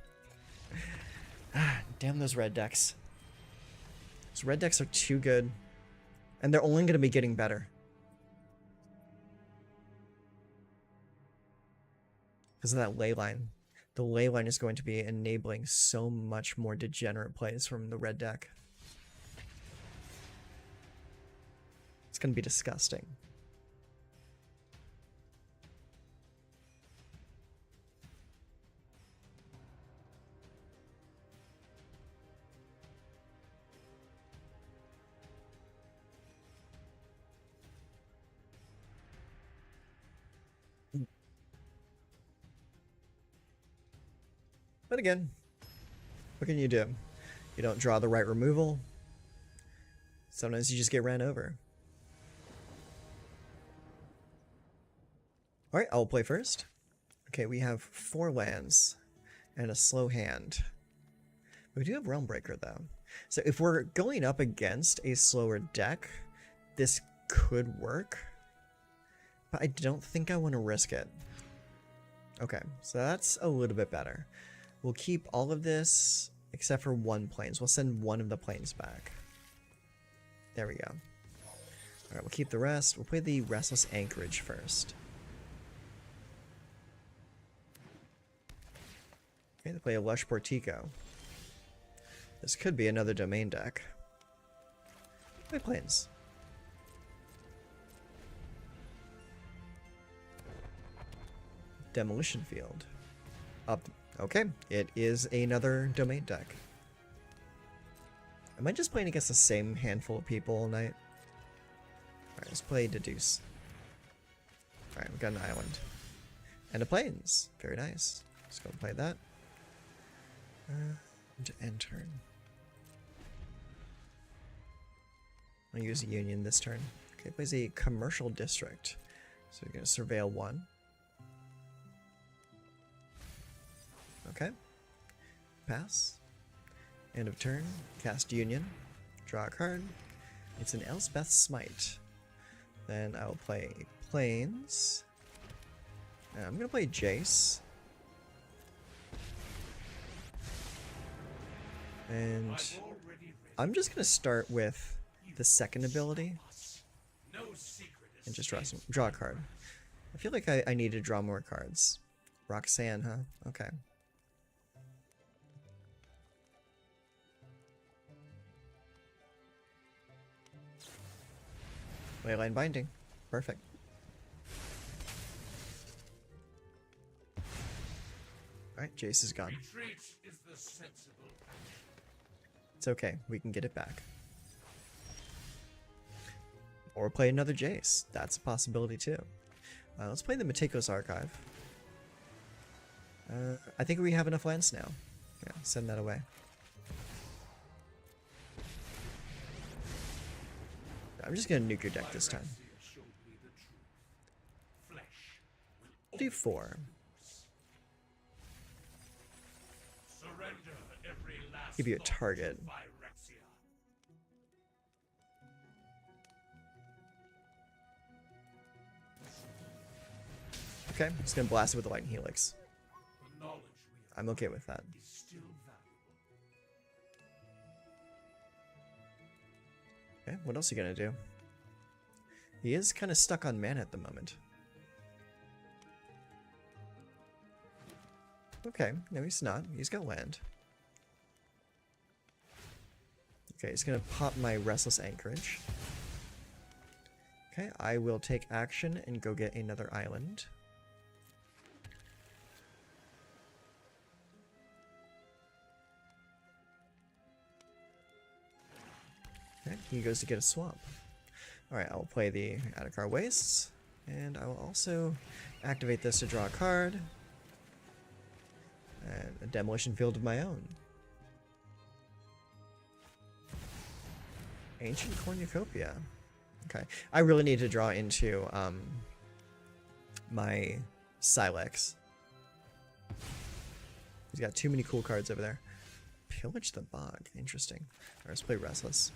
Ah, damn those red decks. Those red decks are too good. And they're only going to be getting better. Because of that ley line. The ley line is going to be enabling so much more degenerate plays from the red deck. It's going to be disgusting. But again, what can you do? You don't draw the right removal. Sometimes you just get ran over. Alright, I'll play first. Okay, we have 4 lands and a slow hand. We do have Realm Breaker though. So if we're going up against a slower deck, this could work. But I don't think I want to risk it. Okay, so that's a little bit better. We'll keep all of this except for 1 plains. We'll send 1 of the plains back. There we go. Alright, we'll keep the rest. We'll play the Restless Anchorage first. Okay, they play a Lush Portico. This could be another domain deck. Play plains. Demolition Field. Up. Okay, it is another domain deck. Am I just playing against the same handful of people all night? Alright, let's play Deduce. Alright, we've got an island. And a plains. Very nice. Let's go and play that. To end turn. I'll use a Union this turn. Okay, plays a Commercial District. So we're going to Surveil 1. Okay. Pass. End of turn. Cast Union. Draw a card. It's an Elspeth Smite. Then I will play Plains. And I'm going to play Jace. And I'm just going to start with the second ability. And just draw a card. I feel like I need to draw more cards. Roxanne, huh? Okay. Leyline Binding. Perfect. Alright, Jace is gone. It's okay, we can get it back. Or play another Jace. That's a possibility too. Let's play the Mateko's Archive. I think we have enough lands now. Yeah, send that away. I'm just gonna nuke your deck this time. I'll do 4. Give you a target. Okay, I'm just gonna blast it with the Lightning Helix. I'm okay with that. Okay, what else are you gonna do? He is kind of stuck on mana at the moment. Okay, no he's not. He's got land. Okay, he's gonna pop my Restless Anchorage. Okay, I will take action and go get another island. Okay, he goes to get a swamp. Alright, I will play the Adakar Wastes, and I will also activate this to draw a card. And a Demolition Field of my own. Ancient Cornucopia. Okay, I really need to draw into my Silex. He's got too many cool cards over there. Pillage the Bog. Interesting. Alright, let's play Restless.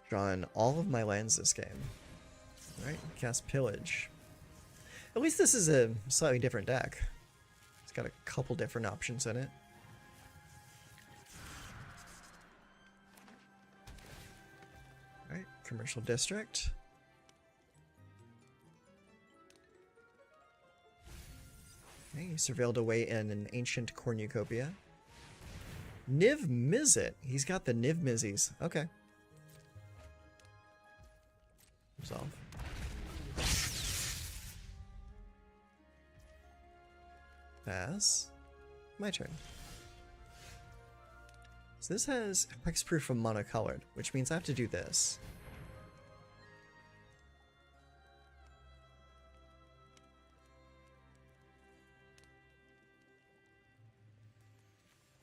Drawing all of my lands this game. Alright, cast Pillage. At least this is a slightly different deck. It's got a couple different options in it. Alright, Commercial District. Okay, he surveilled away in an Ancient Cornucopia. Niv Mizzet. He's got the Niv Mizzies. Okay. Resolve. Pass. My turn. So this has hexproof from monocolored, which means I have to do this.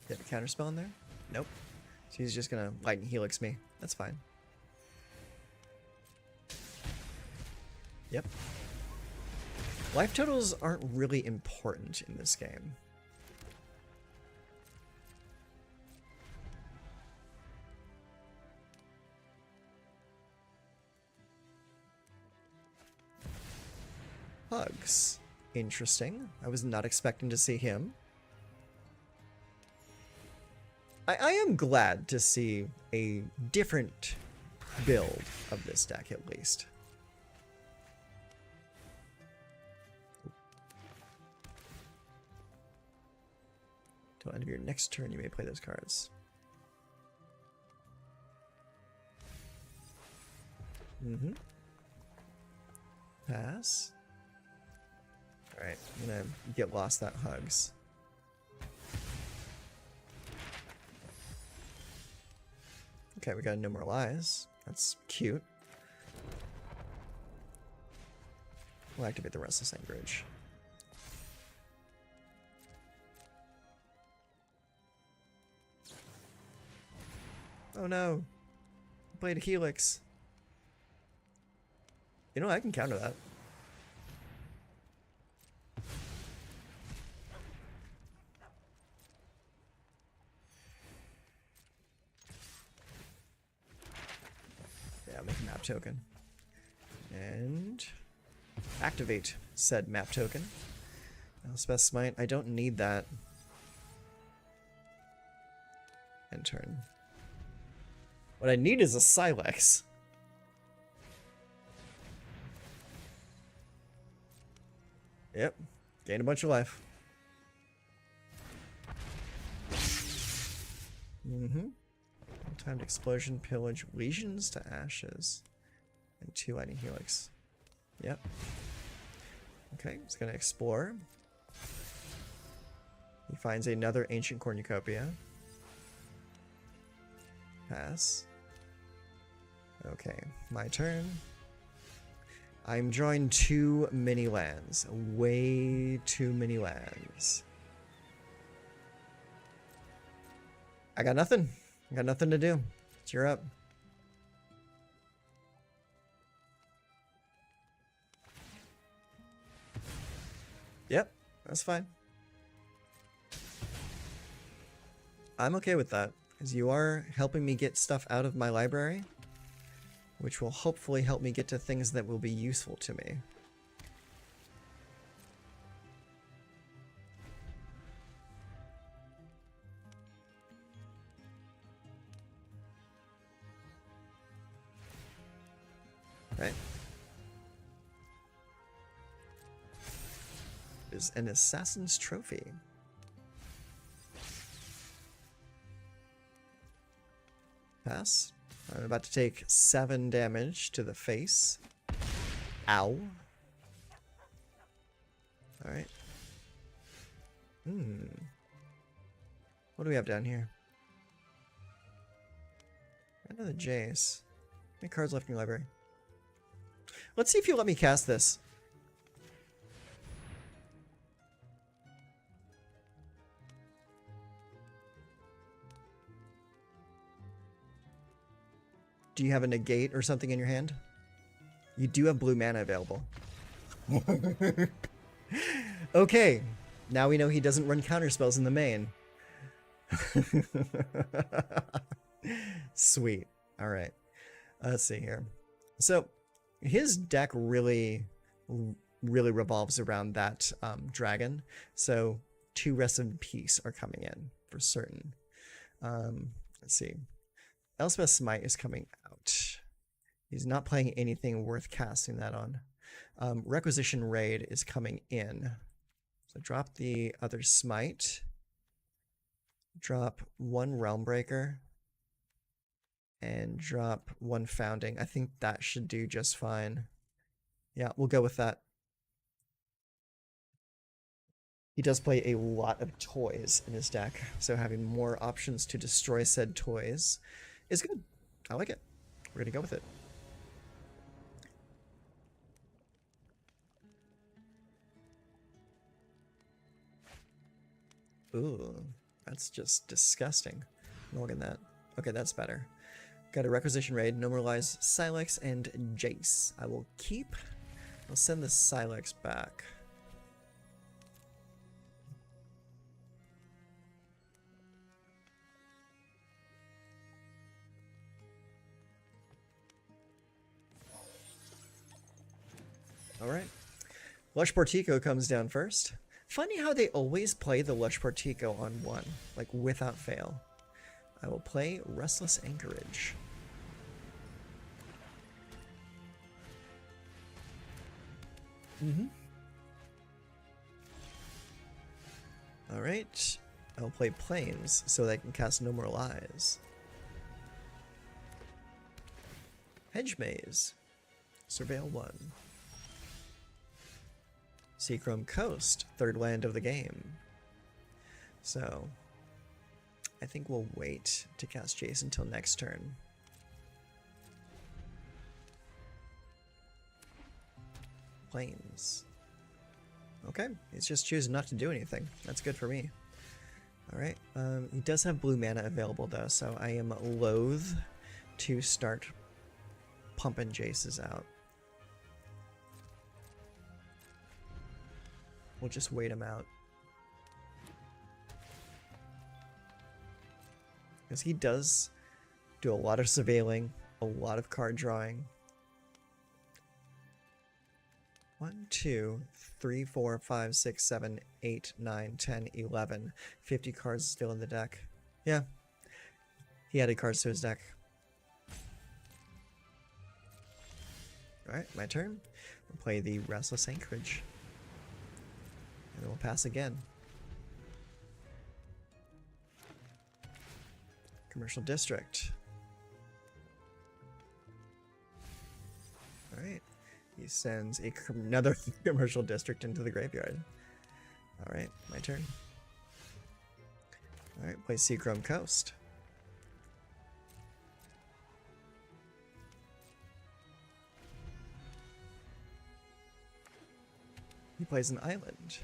Did a counterspell in there? Nope. So he's just gonna Lightning Helix me. That's fine. Yep. Life totals aren't really important in this game. Hugs. Interesting. I was not expecting to see him. I am glad to see a different build of this deck, at least. Till end of your next turn, you may play those cards. Pass. Alright, I'm gonna get lost that Hugs. Okay, we got No More Lies. That's cute. We'll activate the Restless Anchorage. Oh no. I played a Helix. You know, I can counter that. Yeah, make a map token. And activate said map token. Elspeth's Smite. I don't need that. End turn. What I need is a Silex. Yep. Gain a bunch of life. Timed Explosion, Pillage, Legions to Ashes. And 2 Lightning Helix. Yep. Okay, he's gonna explore. He finds another Ancient Cornucopia. Pass. Okay, my turn. I'm drawing too many lands. Way too many lands. I got nothing. I got nothing to do. Cheer up. Yep, that's fine. I'm okay with that, because you are helping me get stuff out of my library, which will hopefully help me get to things that will be useful to me. Right. There's an assassin's trophy. Pass. I'm about to take 7 damage to the face. Ow. Alright. What do we have down here? Another Jace. How many cards left in your library? Let's see if you let me cast this. Do you have a negate or something in your hand? You do have blue mana available. Okay. Now we know he doesn't run counterspells in the main. Sweet. Alright. Let's see here. So, his deck really revolves around that dragon. So, 2 Rest in Peace are coming in for certain. Let's see. Elspeth's Smite is coming out. He's not playing anything worth casting that on. Requisition Raid is coming in. So drop the other Smite. Drop 1 Realmbreaker. And drop 1 Founding. I think that should do just fine. Yeah, we'll go with that. He does play a lot of toys in his deck, so having more options to destroy said toys is good. I like it. We're gonna go with it. Ooh, that's just disgusting. More than that. Okay, that's better. Got a Requisition Raid, Normalize Silex, and Jace. I will keep. I'll send the Silex back. Alright. Lush Portico comes down first. Funny how they always play the Lush Portico on 1, like without fail. I will play Restless Anchorage. Alright. I'll play Plains so that I can cast No More Lies. Hedge Maze. Surveil 1. Seachrome Coast, 3rd land of the game. So, I think we'll wait to cast Jace until next turn. Plains. Okay, he's just choosing not to do anything. That's good for me. Alright, he does have blue mana available though, so I am loath to start pumping Jaces out. We'll just wait him out. Because he does do a lot of surveilling, a lot of card drawing. 1, 2, 3, 4, 5, 6, 7, 8, 9, 10, 11. 50 cards still in the deck. Yeah. He added cards to his deck. Alright, my turn. We'll play the Restless Anchorage. And then we'll pass again. Commercial District. Alright. He sends another Commercial District into the graveyard. Alright, my turn. Alright, play Seachrome Coast. plays an island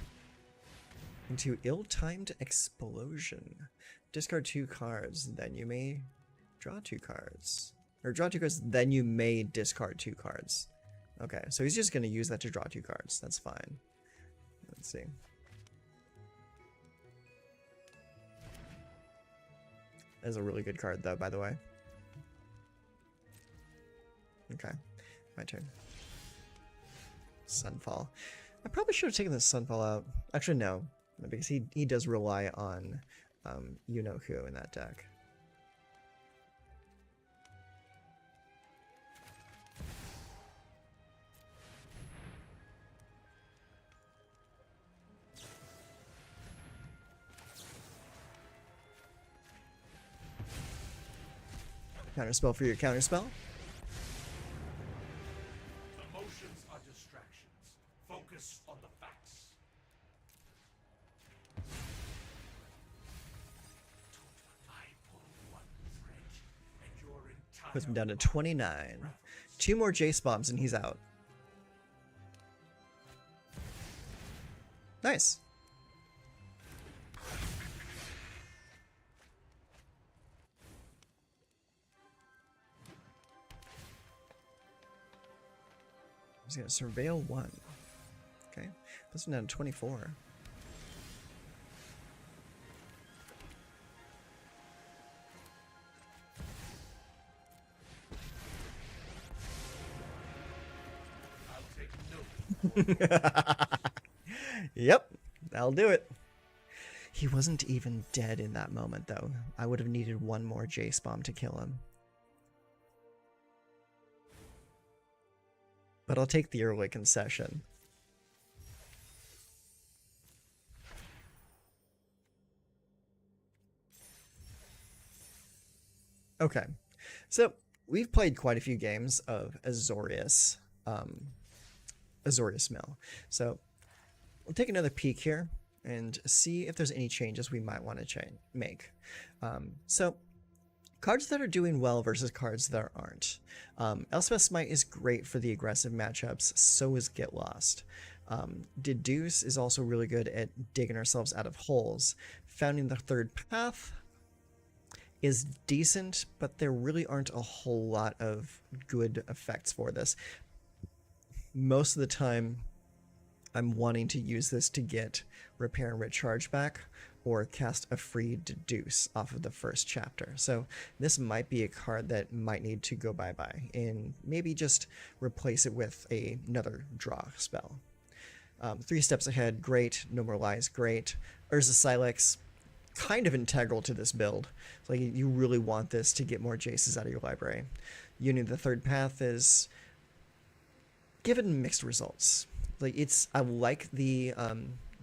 into Ill-Timed Explosion. Discard 2 cards, then you may draw 2 cards. Or draw 2 cards, then you may discard 2 cards. Okay, so he's just going to use that to draw 2 cards. That's fine. Let's see. That's a really good card, though, by the way. Okay, my turn. Sunfall. I probably should have taken the Sunfall out. Actually, no, because he does rely on you-know-who in that deck. Counterspell for your counterspell. Emotions are distractions. Focus on the facts. I pull one thread, and your entire Puts him down to 29. 2 more Jace bombs and he's out. Nice. He's gonna surveil 1. Okay, puts him down to 24. I'll take note. Yep, that'll do it. He wasn't even dead in that moment, though. I would have needed 1 more Jace bomb to kill him. But I'll take the early concession. Okay, so we've played quite a few games of Azorius, Azorius Mill. So we'll take another peek here and see if there's any changes we might want to make. So cards that are doing well versus cards that aren't. Elspeth Smite is great for the aggressive matchups, so is Get Lost. Deduce is also really good at digging ourselves out of holes. Founding the Third Path is decent, but there really aren't a whole lot of good effects for this. Most of the time, I'm wanting to use this to get Repair and Recharge back, or cast a free Deduce off of the first chapter. So this might be a card that might need to go bye-bye, and maybe just replace it with another draw spell. 3 Steps Ahead, great. No More Lies, great. Urza Silex, kind of integral to this build. It's like you really want this to get more Jaces out of your library. Union of the Third Path is given mixed results. Like I like the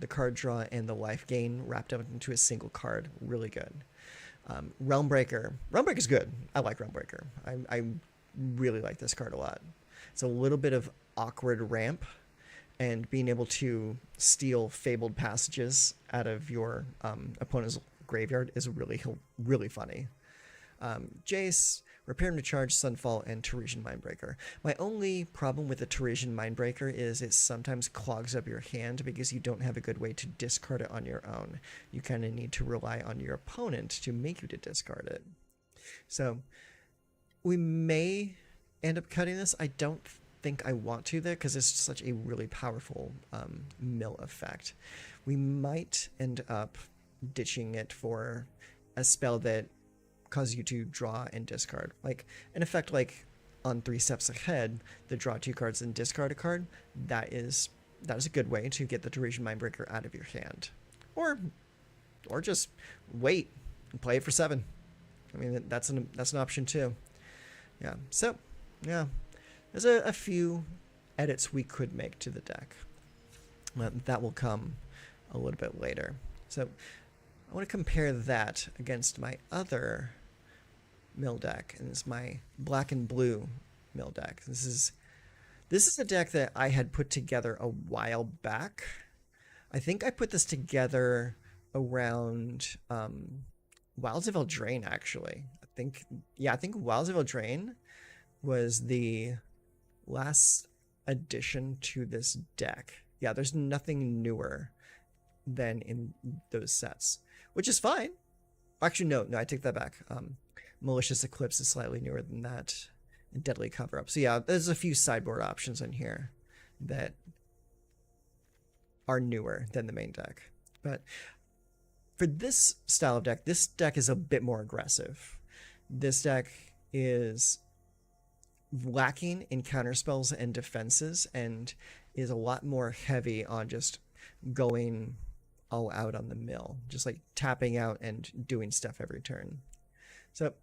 card draw and the life gain wrapped up into a single card. Really good. Realmbreaker. Realmbreaker's good. I like Realmbreaker. I really like this card a lot. It's a little bit of awkward ramp, and being able to steal Fabled Passages out of your opponent's graveyard is really funny. Jace, Repair and Recharge, Sunfall, and Teresian Mindbreaker. My only problem with the Teresian Mindbreaker is it sometimes clogs up your hand because you don't have a good way to discard it on your own. You kind of need to rely on your opponent to make you to discard it. So we may end up cutting this. I don't think I want to, there, because it's such a really powerful mill effect. We might end up ditching it for a spell that causes you to draw and discard. Like an effect like on 3 Steps Ahead, the draw 2 cards and discard a card. That is a good way to get the Teresian Mindbreaker out of your hand. Or just wait and play it for 7. I mean, that's an option too. Yeah. So yeah, there's a few edits we could make to the deck. That will come a little bit later. So I want to compare that against my other mill deck, and it's my black and blue mill deck. This is a deck that I had put together a while back. I think I put this together around Wilds of Eldraine, actually. I think Wilds of Eldraine was the last addition to this deck. Yeah, there's nothing newer than in those sets, which is fine. Actually, no, I take that back. Malicious Eclipse is slightly newer than that, and Deadly Cover-Up. So yeah, there's a few sideboard options in here that are newer than the main deck. But for this style of deck, this deck is a bit more aggressive. This deck is lacking in counterspells and defenses, and is a lot more heavy on just going all out on the mill, just like tapping out and doing stuff every turn. So,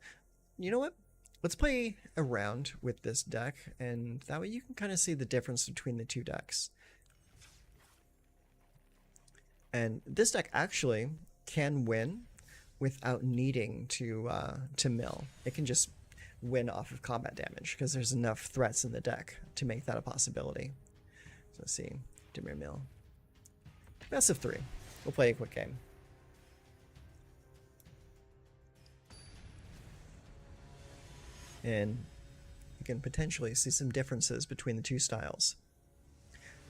you know what? Let's play around with this deck, and that way you can kind of see the difference between the two decks. And this deck actually can win without needing to mill. It can just win off of combat damage because there's enough threats in the deck to make that a possibility. So let's see. Dimir Mill. Best of 3. We'll play a quick game. And you can potentially see some differences between the two styles.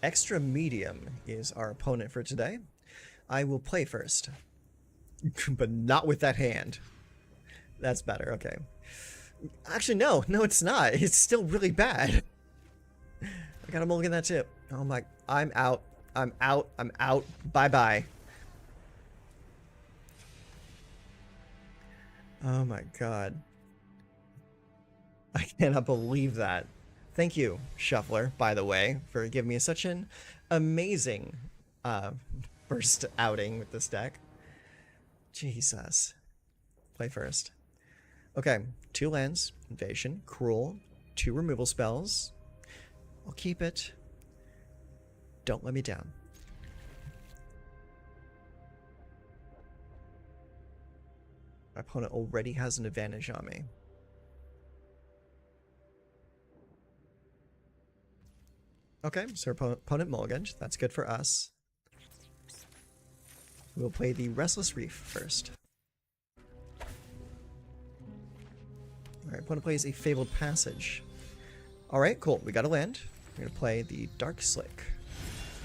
Extra Medium is our opponent for today. I will play first. But not with that hand. That's better, okay. Actually, no, it's not. It's still really bad. I got a mulligan that tip. Oh my, I'm out. Bye-bye. Oh my god. I cannot believe that. Thank you, Shuffler, by the way, for giving me such an amazing first outing with this deck. Jesus. Play first. Okay, 2 lands, Invasion, Cruel, 2 removal spells. I'll keep it. Don't let me down. My opponent already has an advantage on me. Okay, so opponent mulliganed. That's good for us. We'll play the Restless Reef first. Alright, opponent plays a Fabled Passage. Alright, cool. We got a land. We're going to play the Dark Slick.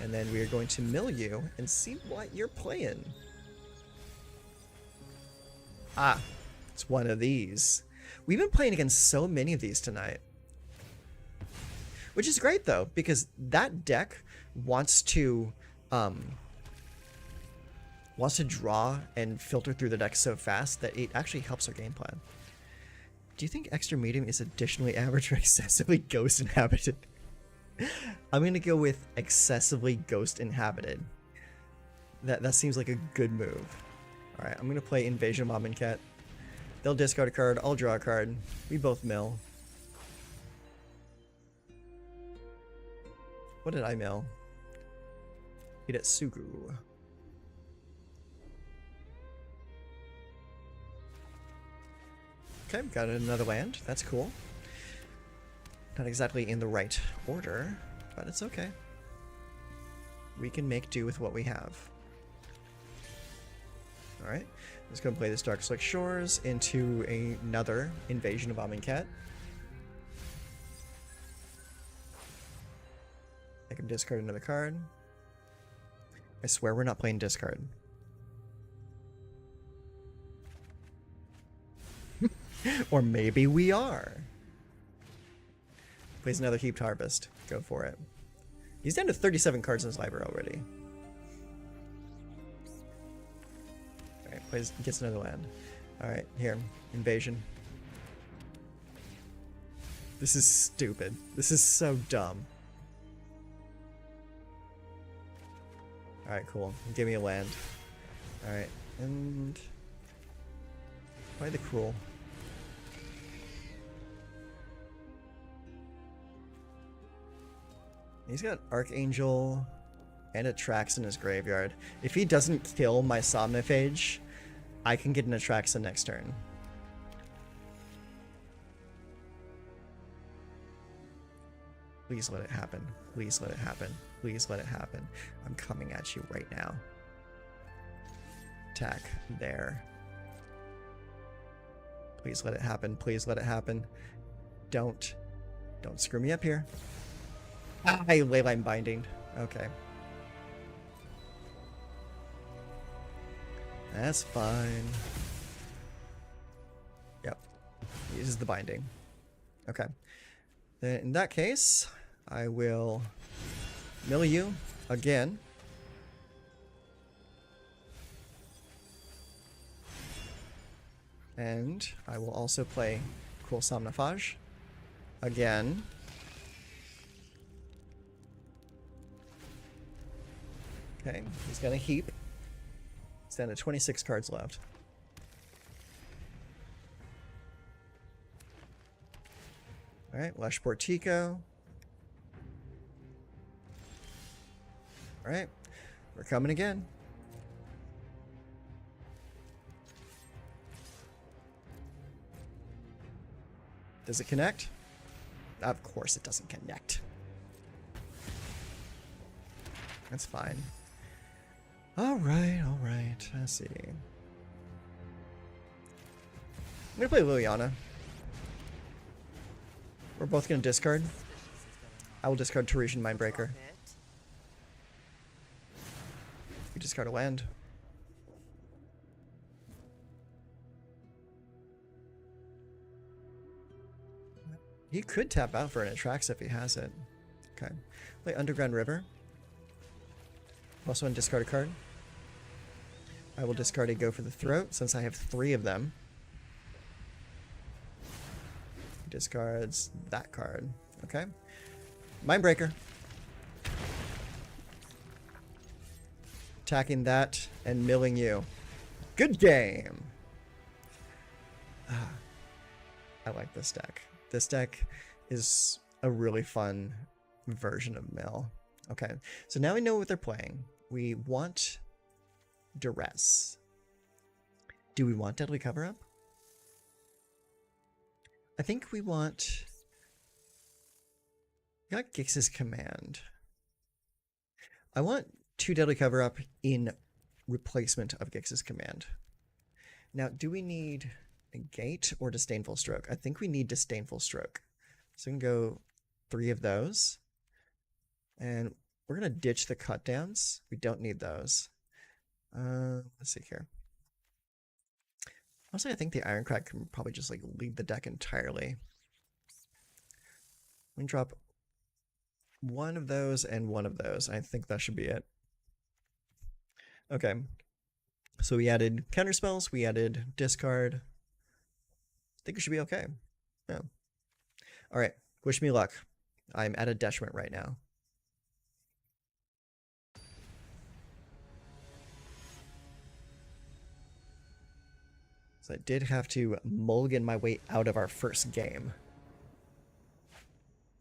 And then we are going to mill you and see what you're playing. Ah, it's one of these. We've been playing against so many of these tonight. Which is great, though, because that deck wants to draw and filter through the deck so fast that it actually helps our game plan. Do you think Extra Medium is additionally average or excessively Ghost Inhabited? I'm going to go with excessively Ghost Inhabited. That seems like a good move. Alright, I'm going to play Invasion of Amonkhet. They'll discard a card, I'll draw a card. We both mill. What did I mill? Hidetsugu. Okay, got another land. That's cool. Not exactly in the right order, but it's okay. We can make do with what we have. Alright, let's go and play this Dark Slick Shores into another Invasion of Amonkhet. I can discard another card. I swear we're not playing discard. Or maybe we are. Plays another Heaped Harvest. Go for it. He's down to 37 cards in his library already. Alright, gets another land. Alright, here. Invasion. This is stupid. This is so dumb. Alright, cool. Give me a land. Alright, and... Why the Cruel? He's got Archangel and a Trax in his graveyard. If he doesn't kill my Somniphage, I can get an Atraxa next turn. Please let it happen. Please let it happen. Please let it happen. I'm coming at you right now. Attack there. Please let it happen. Please let it happen. Don't screw me up here. I Leyline Binding. Okay. That's fine. Yep. Uses the binding. Okay. Then in that case, I will mill you again. And I will also play Cool Somnifage again. Okay, he's gonna heap. He's down to 26 cards left. Alright, Lush Portico. Alright, we're coming again. Does it connect? Of course it doesn't connect. That's fine. Alright, alright. Let's see. I'm gonna play Liliana. We're both gonna discard. I will discard Teresian Mindbreaker. You discard a land. He could tap out for an Attrax if he has it. Okay. Play Underground River. Also want to discard a card. I will discard a Go for the Throat since I have 3 of them. He discards that card. Okay. Mindbreaker. Attacking that and milling you. Good game. I like this deck. This deck is a really fun version of Mill. Okay, so now we know what they're playing. We want Duress. Do we want Deadly Cover-Up? I think we want... We got Gix's Command. I want 2 Deadly Cover-Up in replacement of Gix's Command. Now, do we need a Gate or Disdainful Stroke? I think we need Disdainful Stroke. So we can go 3 of those. And we're going to ditch the cut downs. We don't need those. Let's see here. Honestly, I think the Ironcrag can probably just like leave the deck entirely. We can drop 1 of those and 1 of those. I think that should be it. Okay. So we added counterspells. We added discard. I think it should be okay. Yeah. All right. Wish me luck. I'm at a detriment right now. So I did have to mulligan my way out of our first game.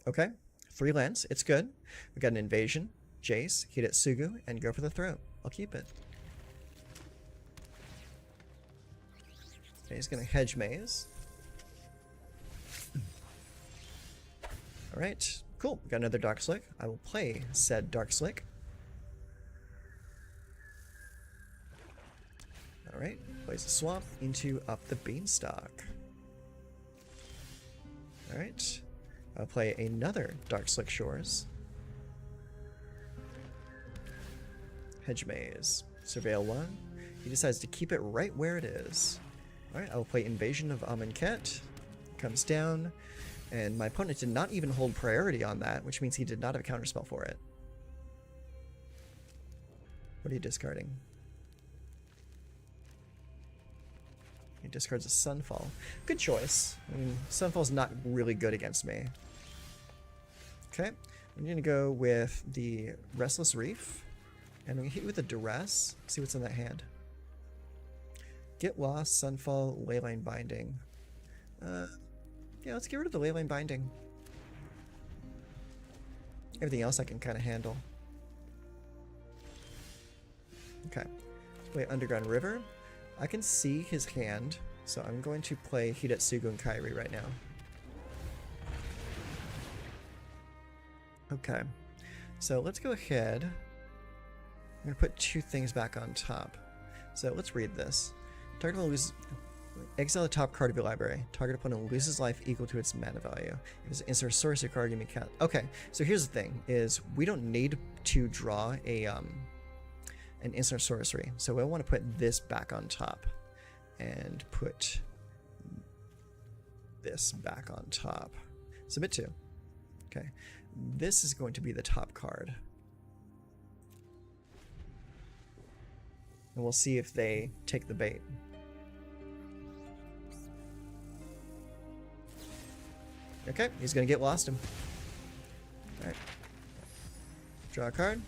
Okay. 3 lands. It's good. We got an Invasion, Jace, Hidetsugu, and Go for the Throat. I'll keep it. Okay, he's going to Hedge Maze. Alright, cool. We got another Dark Slick. I will play said Dark Slick. Alright, plays a swamp into Up the Beanstalk. Alright, I'll play another Dark Slick Shores. Hedge Maze. Surveil 1. He decides to keep it right where it is. Alright, I will play Invasion of Amonkhet. Comes down. And my opponent did not even hold priority on that, which means he did not have a counterspell for it. What are you discarding? He discards a Sunfall. Good choice. I mean, Sunfall's not really good against me. Okay, I'm going to go with the Restless Reef. And I'm going to hit you with a Duress. See what's in that hand. Get Lost, Sunfall, Leyline Binding. Yeah, let's get rid of the Leyline Binding. Everything else I can kind of handle. Okay. Let's play Underground River. I can see his hand, so I'm going to play Hidetsugu and Kairi right now. Okay. So let's go ahead. I'm going to put 2 things back on top. So let's read this. Target will lose... Exile the top card of your library. Target opponent loses life equal to its mana value. If it's an insert sorcery card, you may cast. Okay, so here's the thing: is we don't need to draw a an instant sorcery. So we'll want to put this back on top and put this back on top. Submit to. Okay. This is going to be the top card. And we'll see if they take the bait. Okay, he's going to get lost him. Alright. Draw a card.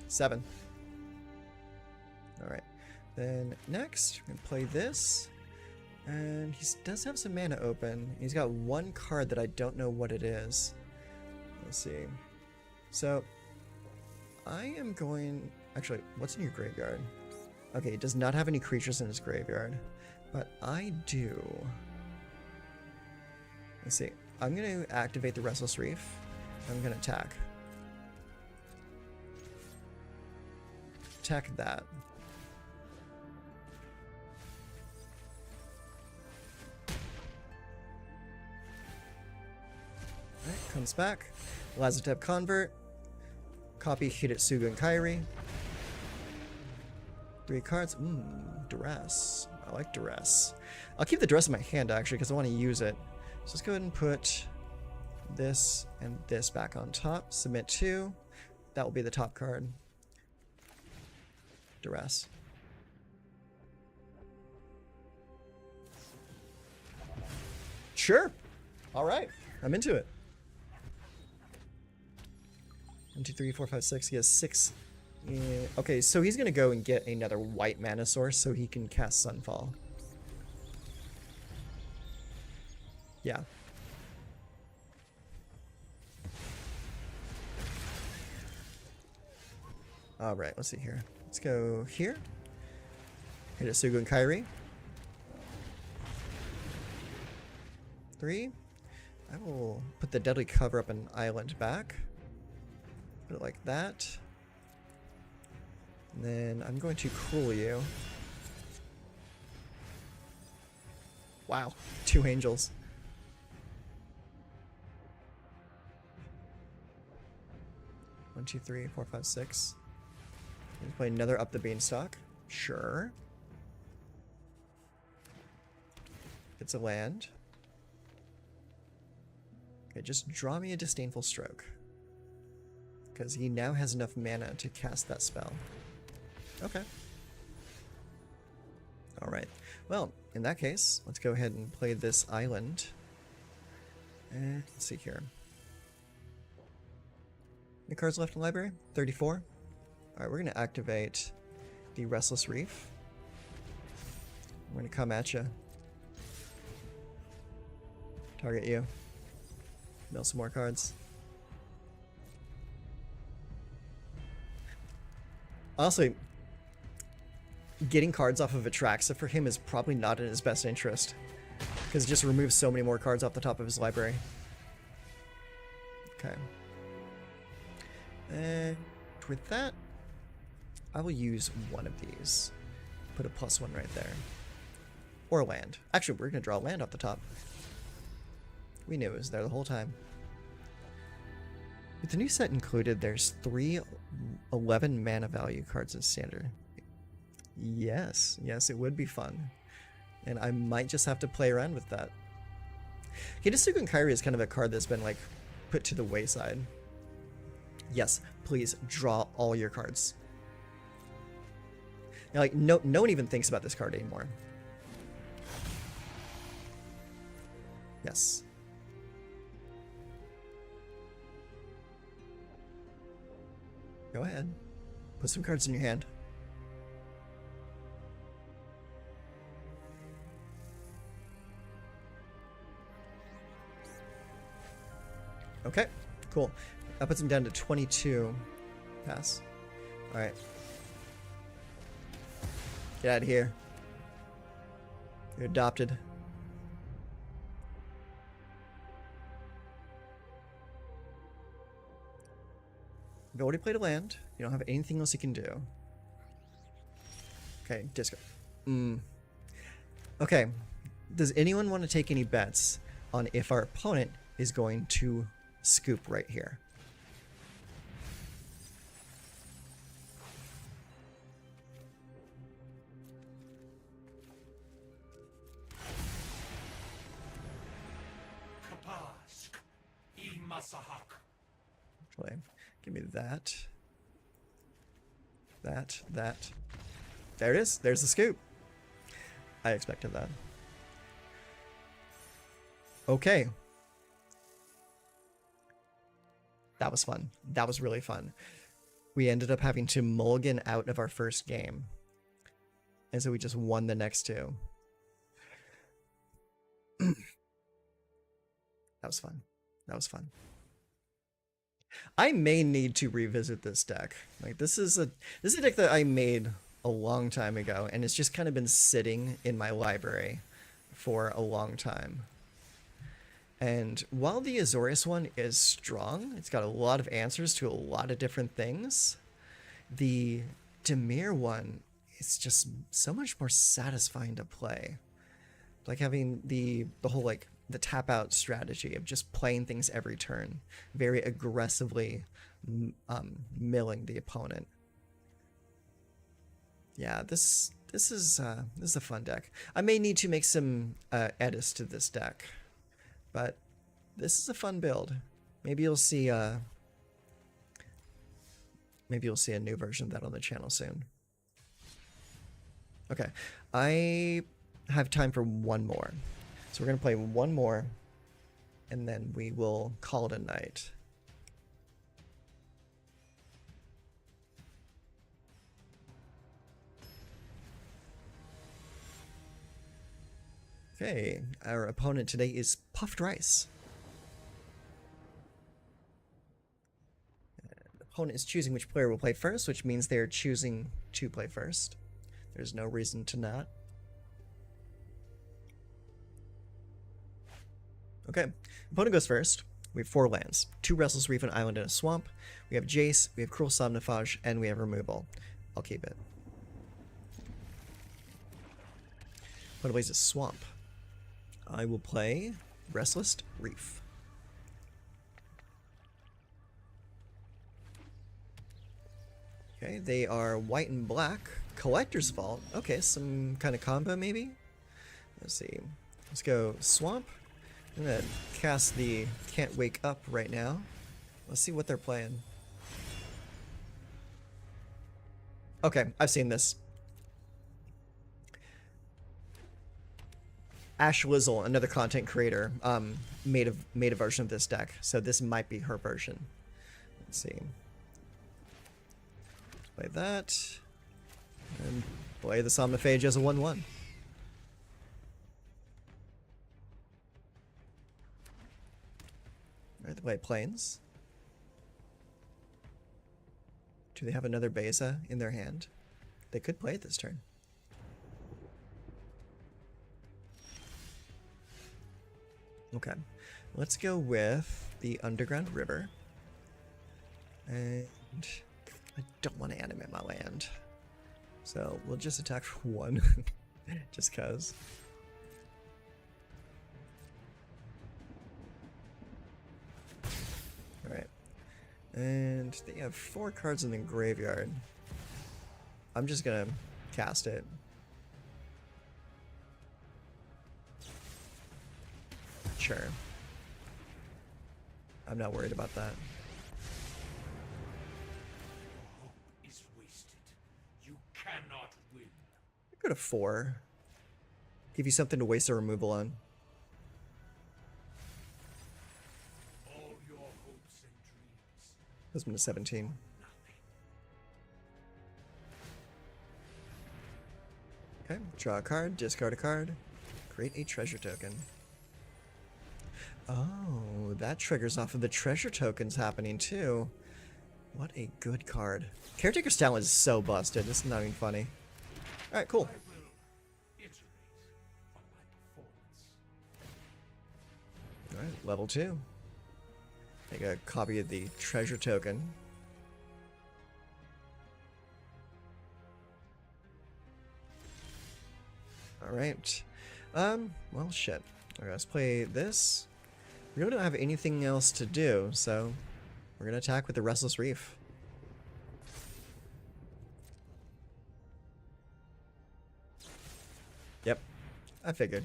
7. Alright. Then next, we're going to play this. And he does have some mana open. He's got one card that I don't know what it is. Let's see. So, I am going... Actually, what's in your graveyard? Okay, it does not have any creatures in his graveyard. But I do. Let's see. I'm going to activate the Restless Reef. I'm going to attack. Attack that. Alright, comes back. Lazotep Convert. Copy Hidetsugu and Kairi. 3 cards. Duress. I like Duress. I'll keep the Duress in my hand actually because I want to use it. So let's go ahead and put this and this back on top. Submit 2. That will be the top card. Duress. Sure. All right. I'm into it. 1, 2, 3, 4, 5, 6. He has 6. Okay, so he's going to go and get another white mana source so he can cast Sunfall. Yeah. Alright, let's see here. Let's go here. Hidetsugu and Kairi. 3. I will put the Deadly Cover up an island back. Put it like that. And then I'm going to Cruel you. Wow, 2 angels. 1, 2, 3, 4, 5, 6. Let's play another Up the Beanstalk. Sure. It's a land. Okay, just draw me a Disdainful Stroke. Because he now has enough mana to cast that spell. Okay. Alright. Well, in that case, let's go ahead and play this island. And let's see here. How many cards left in the library? 34. Alright, we're going to activate the Restless Reef. I'm going to come at you. Target you. Mill some more cards. Honestly, getting cards off of Atraxa for him is probably not in his best interest. Because it just removes so many more cards off the top of his library. Okay. And with that, I will use one of these. Put a +1 right there. Or a land. Actually, we're going to draw a land off the top. We knew it was there the whole time. With the new set included, there's 3 11 mana value cards in Standard. Yes, yes, it would be fun. And I might just have to play around with that. Hidetsugu and Kairi is kind of a card that's been, like, put to the wayside. Yes, please draw all your cards. Now, like, no one even thinks about this card anymore. Yes. Go ahead. Put some cards in your hand. Okay, cool. That puts him down to 22. Pass. Alright. Get out of here. You're adopted. You've already played a land. You don't have anything else you can do. Okay, discard. Okay. Does anyone want to take any bets on if our opponent is going to scoop right here? task. Imasahak. Actually, give me that. That. There it is. There's the scoop. I expected that. Okay. That was fun. That was really fun. We ended up having to mulligan out of our first game. And so we just won the next two. That was fun. That was fun. I may need to revisit this deck. Like this is a deck that I made a long time ago, and it's just kind of been sitting in my library for a long time. And while the Azorius one is strong, it's got a lot of answers to a lot of different things, the Dimir one is just so much more satisfying to play. Like having the whole like the tap out strategy of just playing things every turn, very aggressively milling the opponent. Yeah, this is a fun deck. I may need to make some edits to this deck, but this is a fun build. Maybe you'll see a new version of that on the channel soon. Okay, I have time for one more. So we're going to play one more, and then we will call it a night. Okay, our opponent today is Puffed Rice. The opponent is choosing which player will play first, which means they're choosing to play first. There's no reason to not. Okay, opponent goes first. We have 4 lands, 2 Restless Reef, an island, and a swamp. We have Jace, we have Cruel Somnifage, and we have removal. I'll keep it. Opponent plays a swamp. I will play Restless Reef. Okay, they are white and black. Collector's Vault. Okay, some kind of combo maybe? Let's see. Let's go Swamp. I'm gonna cast the Can't Wake Up right now. Let's see what they're playing. Okay, I've seen this. Ash Lizzle, another content creator, made a version of this deck, so this might be her version. Let's see. Play that, and play the Somniphage as a 1/1. Alright, they play Plains. Do they have another Beza in their hand? They could play it this turn. Okay, let's go with the Underground River. And I don't want to animate my land. So we'll just attack for 1. Just cause. Alright. And they have 4 cards in the graveyard. I'm just gonna cast it. Sure. I'm not worried about that. Hope is wasted. You cannot win. Go to 4. Give you something to waste a removal on. All your hopes and dreams. Goes to 17. Nothing. Okay, draw a card, discard a card, create a treasure token. Oh, that triggers off of the treasure tokens happening too. What a good card. Caretaker's Talent is so busted, this is not even funny. Alright, cool. I will iterate on my performance. Alright, level 2. Take a copy of the treasure token. Alright. Well, shit. Alright, let's play this. We really don't have anything else to do, so we're gonna attack with the Restless Reef. Yep, I figured.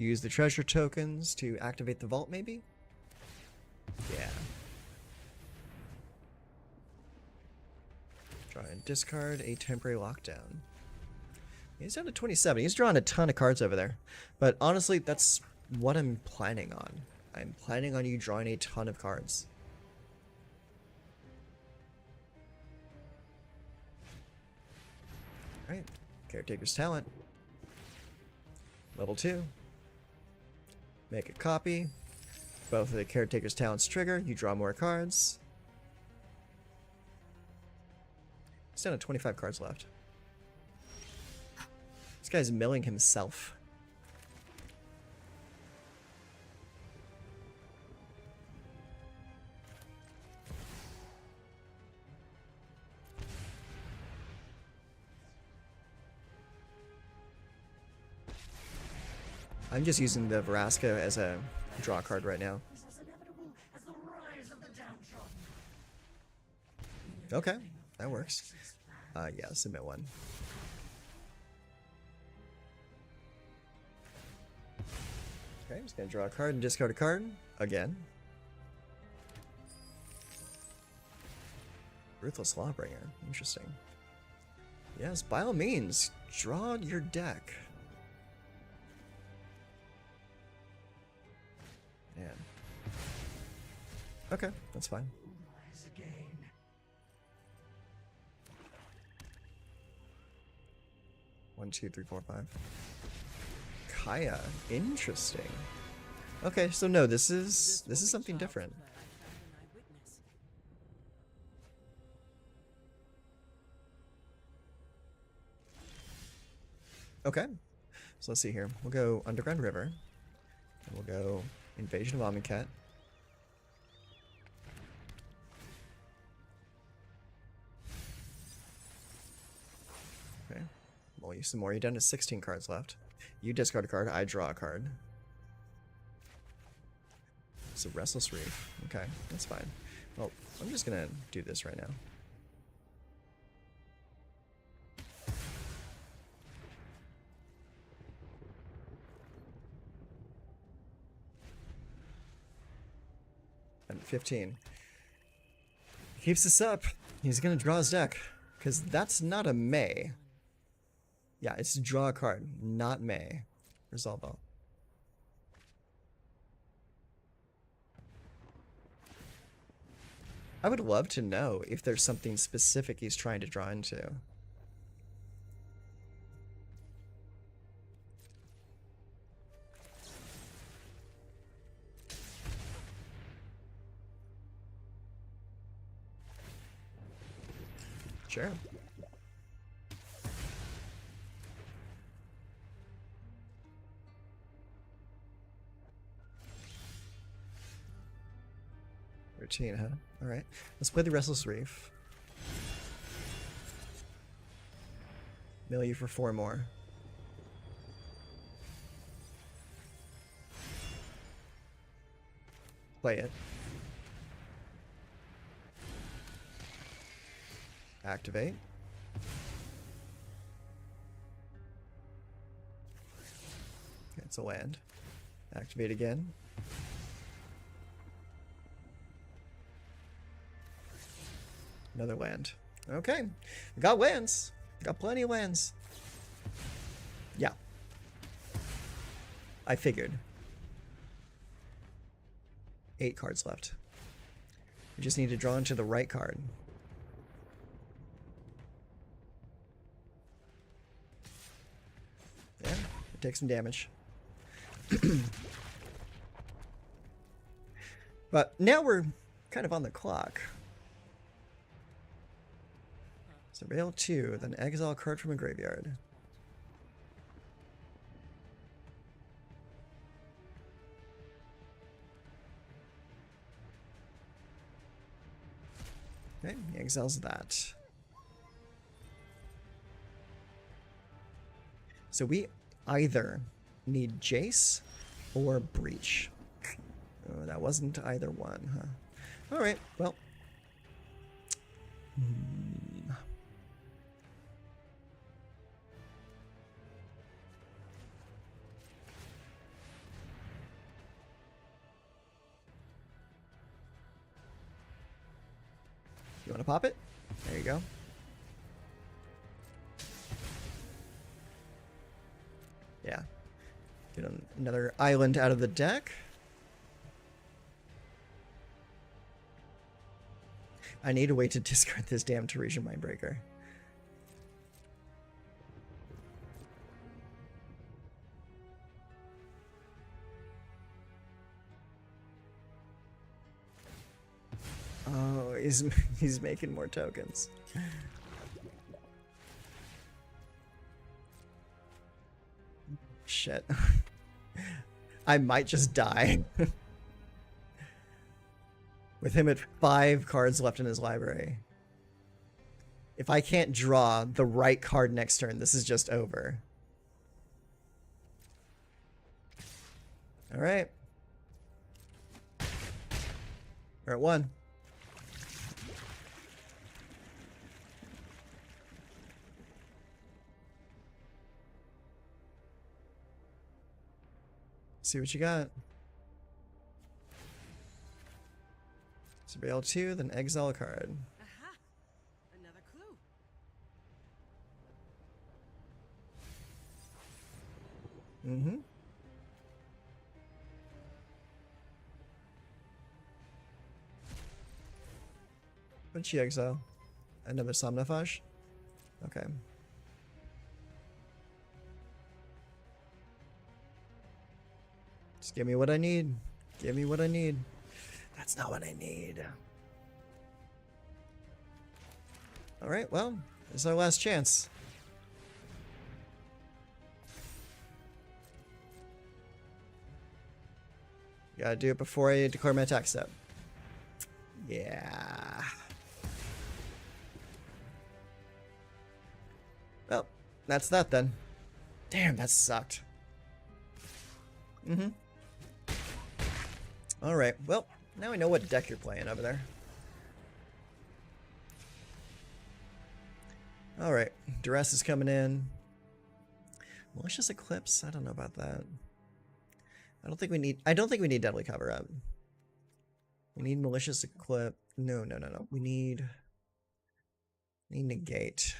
Use the treasure tokens to activate the vault, maybe? Yeah. Draw and discard a temporary lockdown. He's down to 27. He's drawing a ton of cards over there. But honestly, that's what I'm planning on. I'm planning on you drawing a ton of cards. Alright. Caretaker's Talent. Level 2. Make a copy. Both of the Caretaker's Talents trigger. You draw more cards. He's down to 25 cards left. This guy's milling himself. I'm just using the Vraska as a draw card right now. Okay, that works. Yeah, submit one. Okay, I'm just gonna draw a card and discard a card again. Ruthless Lawbringer, interesting. Yes, by all means, draw your deck. Man. Okay, that's fine. 1, 2, 3, 4, 5. Kaya, interesting. Okay, so no, this is something different. Okay, so let's see here. We'll go Underground River, and we'll go Invasion of Amonkhet. Okay, we'll use some more. You're down to 16 cards left. You discard a card, I draw a card. It's a Restless Reef. Okay, that's fine. Well, I'm just gonna do this right now. And 15. He keeps this up. He's gonna draw his deck. Because that's not a May. Yeah, it's draw a card, not May. Resolve all. I would love to know if there's something specific he's trying to draw into. Sure. Routine, huh? Alright. Let's play the Restless Reef. Mill you for 4 more. Play it. Activate. Okay, it's a land. Activate again. Another land. Okay. We got lands. Got plenty of lands. Yeah. I figured. 8 cards left. We just need to draw into the right card. Yeah, it takes some damage. But now we're kind of on the clock. Surveil 2, then exile a card from a graveyard. Okay, he exiles that. So we either need Jace or Breach. Oh, that wasn't either one, huh? Alright, well. You want to pop it? There you go. Yeah. Get another island out of the deck. I need a way to discard this damn Teresian Mindbreaker. Oh, he's making more tokens. Shit. I might just die. With him at 5 cards left in his library. If I can't draw the right card next turn, this is just over. Alright. We're at 1. See what you got. Surveil 2, then exile a card. Aha! Another clue. Mm-hmm. What'd she exile? Another Somnifage? Okay. Just give me what I need. Give me what I need. That's not what I need. Alright, well, this is our last chance. Gotta do it before I declare my attack step. Yeah. Well, that's that then. Damn, that sucked. Mm-hmm. Alright, well, now we know what deck you're playing over there. Alright, Duress is coming in. Malicious Eclipse? I don't know about that. I don't think we need Deadly Cover Up. We need Malicious Eclipse. No. We need Negate.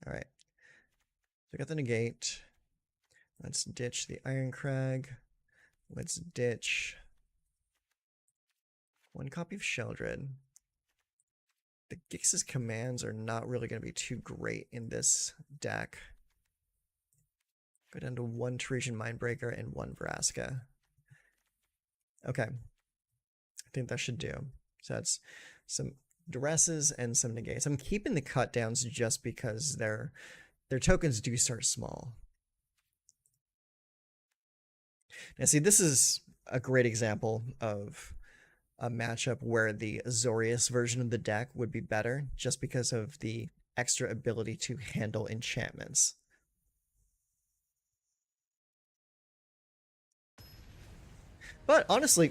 Alright. So we got the Negate. Let's ditch the Iron Crag. Let's ditch 1 copy of Sheldred. The Gix's commands are not really going to be too great in this deck. Go down to 1 Teresian Mindbreaker and 1 Vraska. Okay. I think that should do. So that's some Duresses and some Negates. I'm keeping the cut downs just because their tokens do start small. Now see, this is a great example of a matchup where the Azorius version of the deck would be better just because of the extra ability to handle enchantments. But honestly,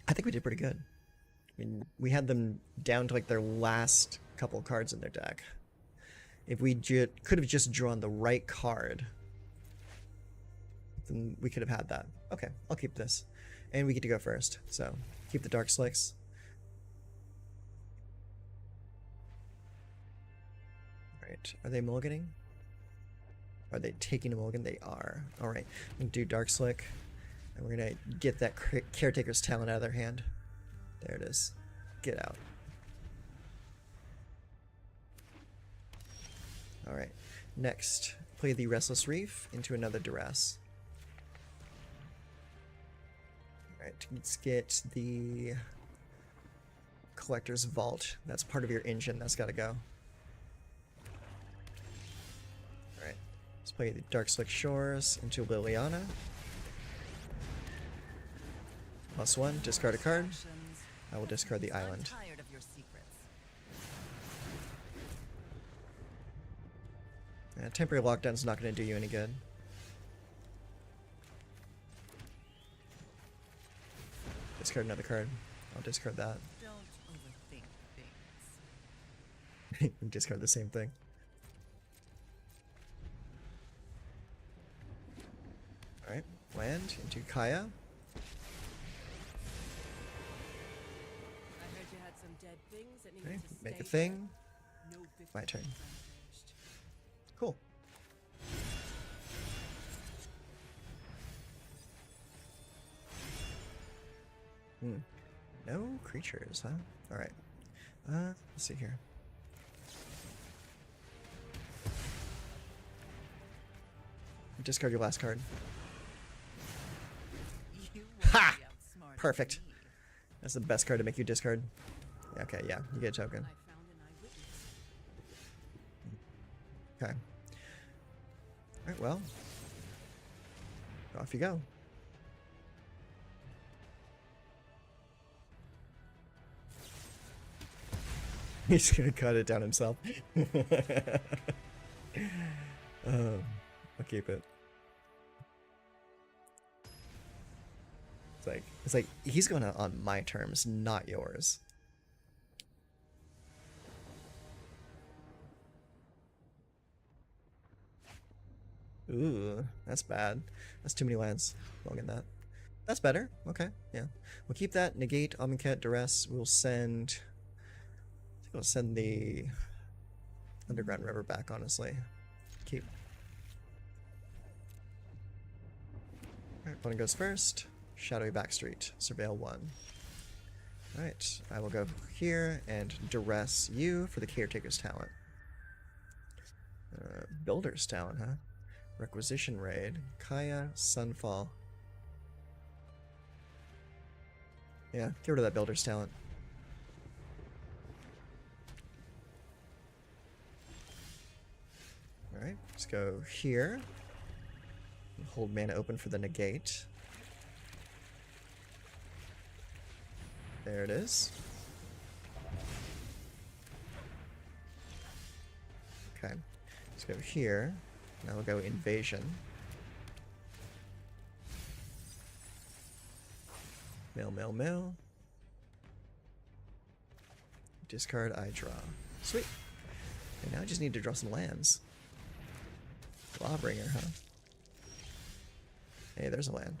I think we did pretty good. I mean, we had them down to like their last couple cards in their deck. If we could have just drawn the right card, then we could have had that. Okay, I'll keep this. And we get to go first, so keep the Dark Slicks. Alright, are they mulliganing? Are they taking a mulligan? They are. Alright, I'm going to do Dark Slick, and we're going to get that Caretaker's Talent out of their hand. There it is. Get out. Alright, next, play the Restless Reef into another Duress. Alright, let's get the Collector's Vault. That's part of your engine. That's got to go. Alright, let's play the Dark Slick Shores into Liliana. +1, discard a card. I will discard the island. Temporary Lockdown is not going to do you any good. Discard another card. I'll discard that. Don't overthink things. Discard the same thing. Alright, land into Kaya. I heard you had some dead things that need Okay, to make a stay thing. dead. No My turn. victims unfinished. Cool. No creatures, huh? Alright. Let's see here. Discard your last card. You Ha! won't be outsmarted Perfect. me. That's the best card to make you discard. Okay, yeah, you get a token. I found an eyewitness. Okay. Alright, well. Off you go. He's gonna cut it down himself. I'll keep it. It's like he's going on my terms, not yours. Ooh, that's bad. That's too many lands. I'll get that. That's better. Okay, yeah. We'll keep that. Negate, Amonkhet, Duress. We'll send... I think we'll send the Underground River back, honestly. Keep. Alright, opponent goes first. Shadowy Backstreet. Surveil 1. Alright, I will go here and Duress you for the Caretaker's talent. Builder's talent, huh? Requisition Raid. Kaya, Sunfall. Yeah, get rid of that Builder's talent. Alright, let's go here. Hold mana open for the negate. There it is. Okay, let's go here. Now we'll go Invasion. Mill. Discard, I draw. Sweet. And now I just need to draw some lands. Lawbringer, huh? Hey, there's a land.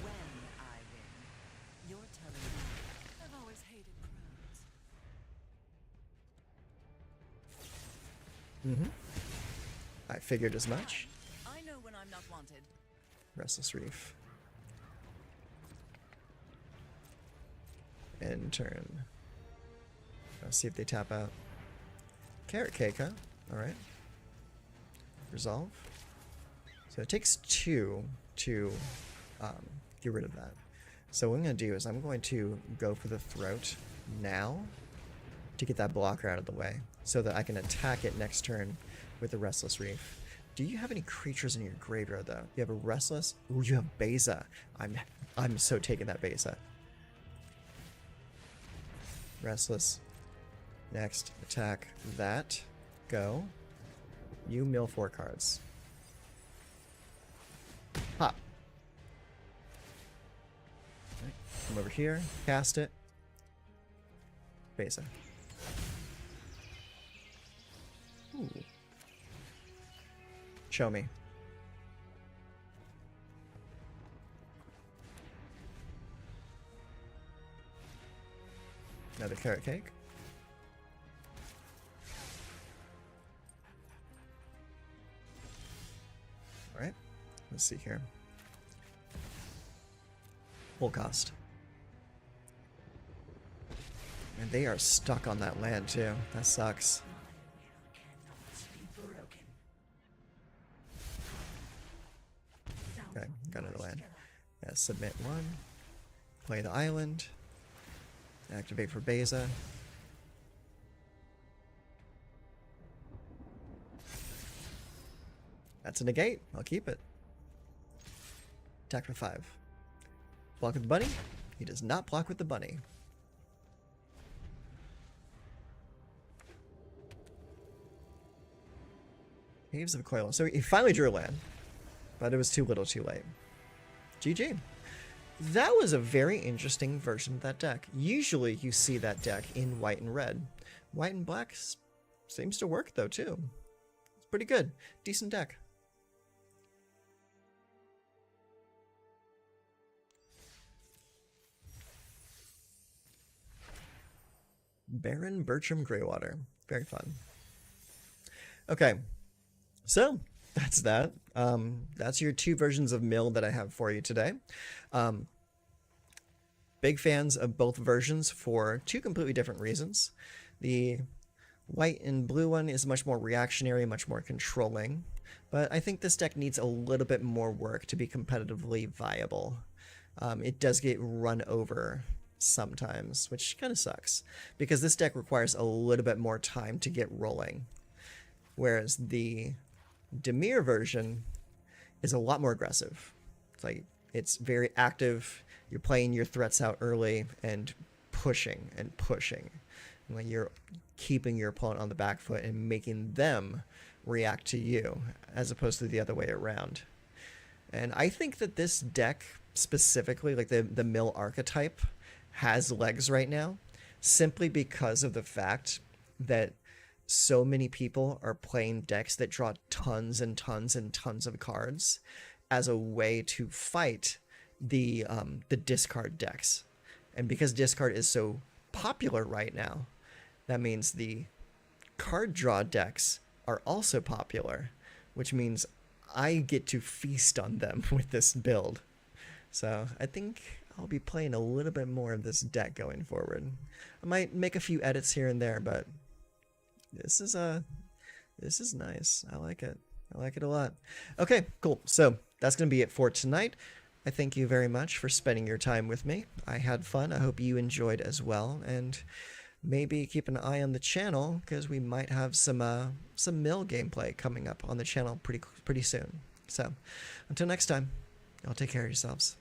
When I win, you're telling me. I've always hated crowds. I figured as much. I know when I'm not wanted. Restless Reef. End turn. Let's see if they tap out. Carrot Cake, huh? Alright. Resolve. So it takes 2 to get rid of that. So what I'm going to do is I'm going to go for the Throat now to get that blocker out of the way so that I can attack it next turn with the Restless Reef. Do you have any creatures in your graveyard though? You have a Restless? Ooh, you have Beza. I'm so taking that Beza. Restless. Next, attack that. Go. You mill 4 cards. Pop. Right, come over here, cast it. Beza. Ooh. Show me. Another Carrot Cake. Alright, let's see here. Full cost. And they are stuck on that land too. That sucks. Okay, got another land. Yeah, submit 1. Play the island. Activate for Beza. That's a negate. I'll keep it. Attack for 5. Block with the bunny? He does not block with the bunny. Caves of Coil. So he finally drew a land, but it was too little too late. GG. That was a very interesting version of that deck. Usually you see that deck in white and red. White and black seems to work though too. It's pretty good. Decent deck. Baron Bertram Greywater. Very fun. Okay, so that's that. That's your two versions of Mill that I have for you today. Big fans of both versions for two completely different reasons. The white and blue one is much more reactionary, much more controlling, but I think this deck needs a little bit more work to be competitively viable. It does get run over sometimes, which kind of sucks, because this deck requires a little bit more time to get rolling, whereas the Dimir version is a lot more aggressive. It's very active. You're playing your threats out early and pushing and pushing. And like you're keeping your opponent on the back foot and making them react to you, as opposed to the other way around. And I think that this deck specifically, like the Mill archetype, has legs right now, simply because of the fact that so many people are playing decks that draw tons and tons and tons of cards as a way to fight the discard decks. And because discard is so popular right now, that means the card draw decks are also popular, which means I get to feast on them with this build. So I think I'll be playing a little bit more of this deck going forward. I might make a few edits here and there, but this is nice. I like it. I like it a lot. Okay, cool. So that's going to be it for tonight. I thank you very much for spending your time with me. I had fun. I hope you enjoyed as well. And maybe keep an eye on the channel, because we might have some Mill gameplay coming up on the channel pretty soon. So until next time, y'all take care of yourselves.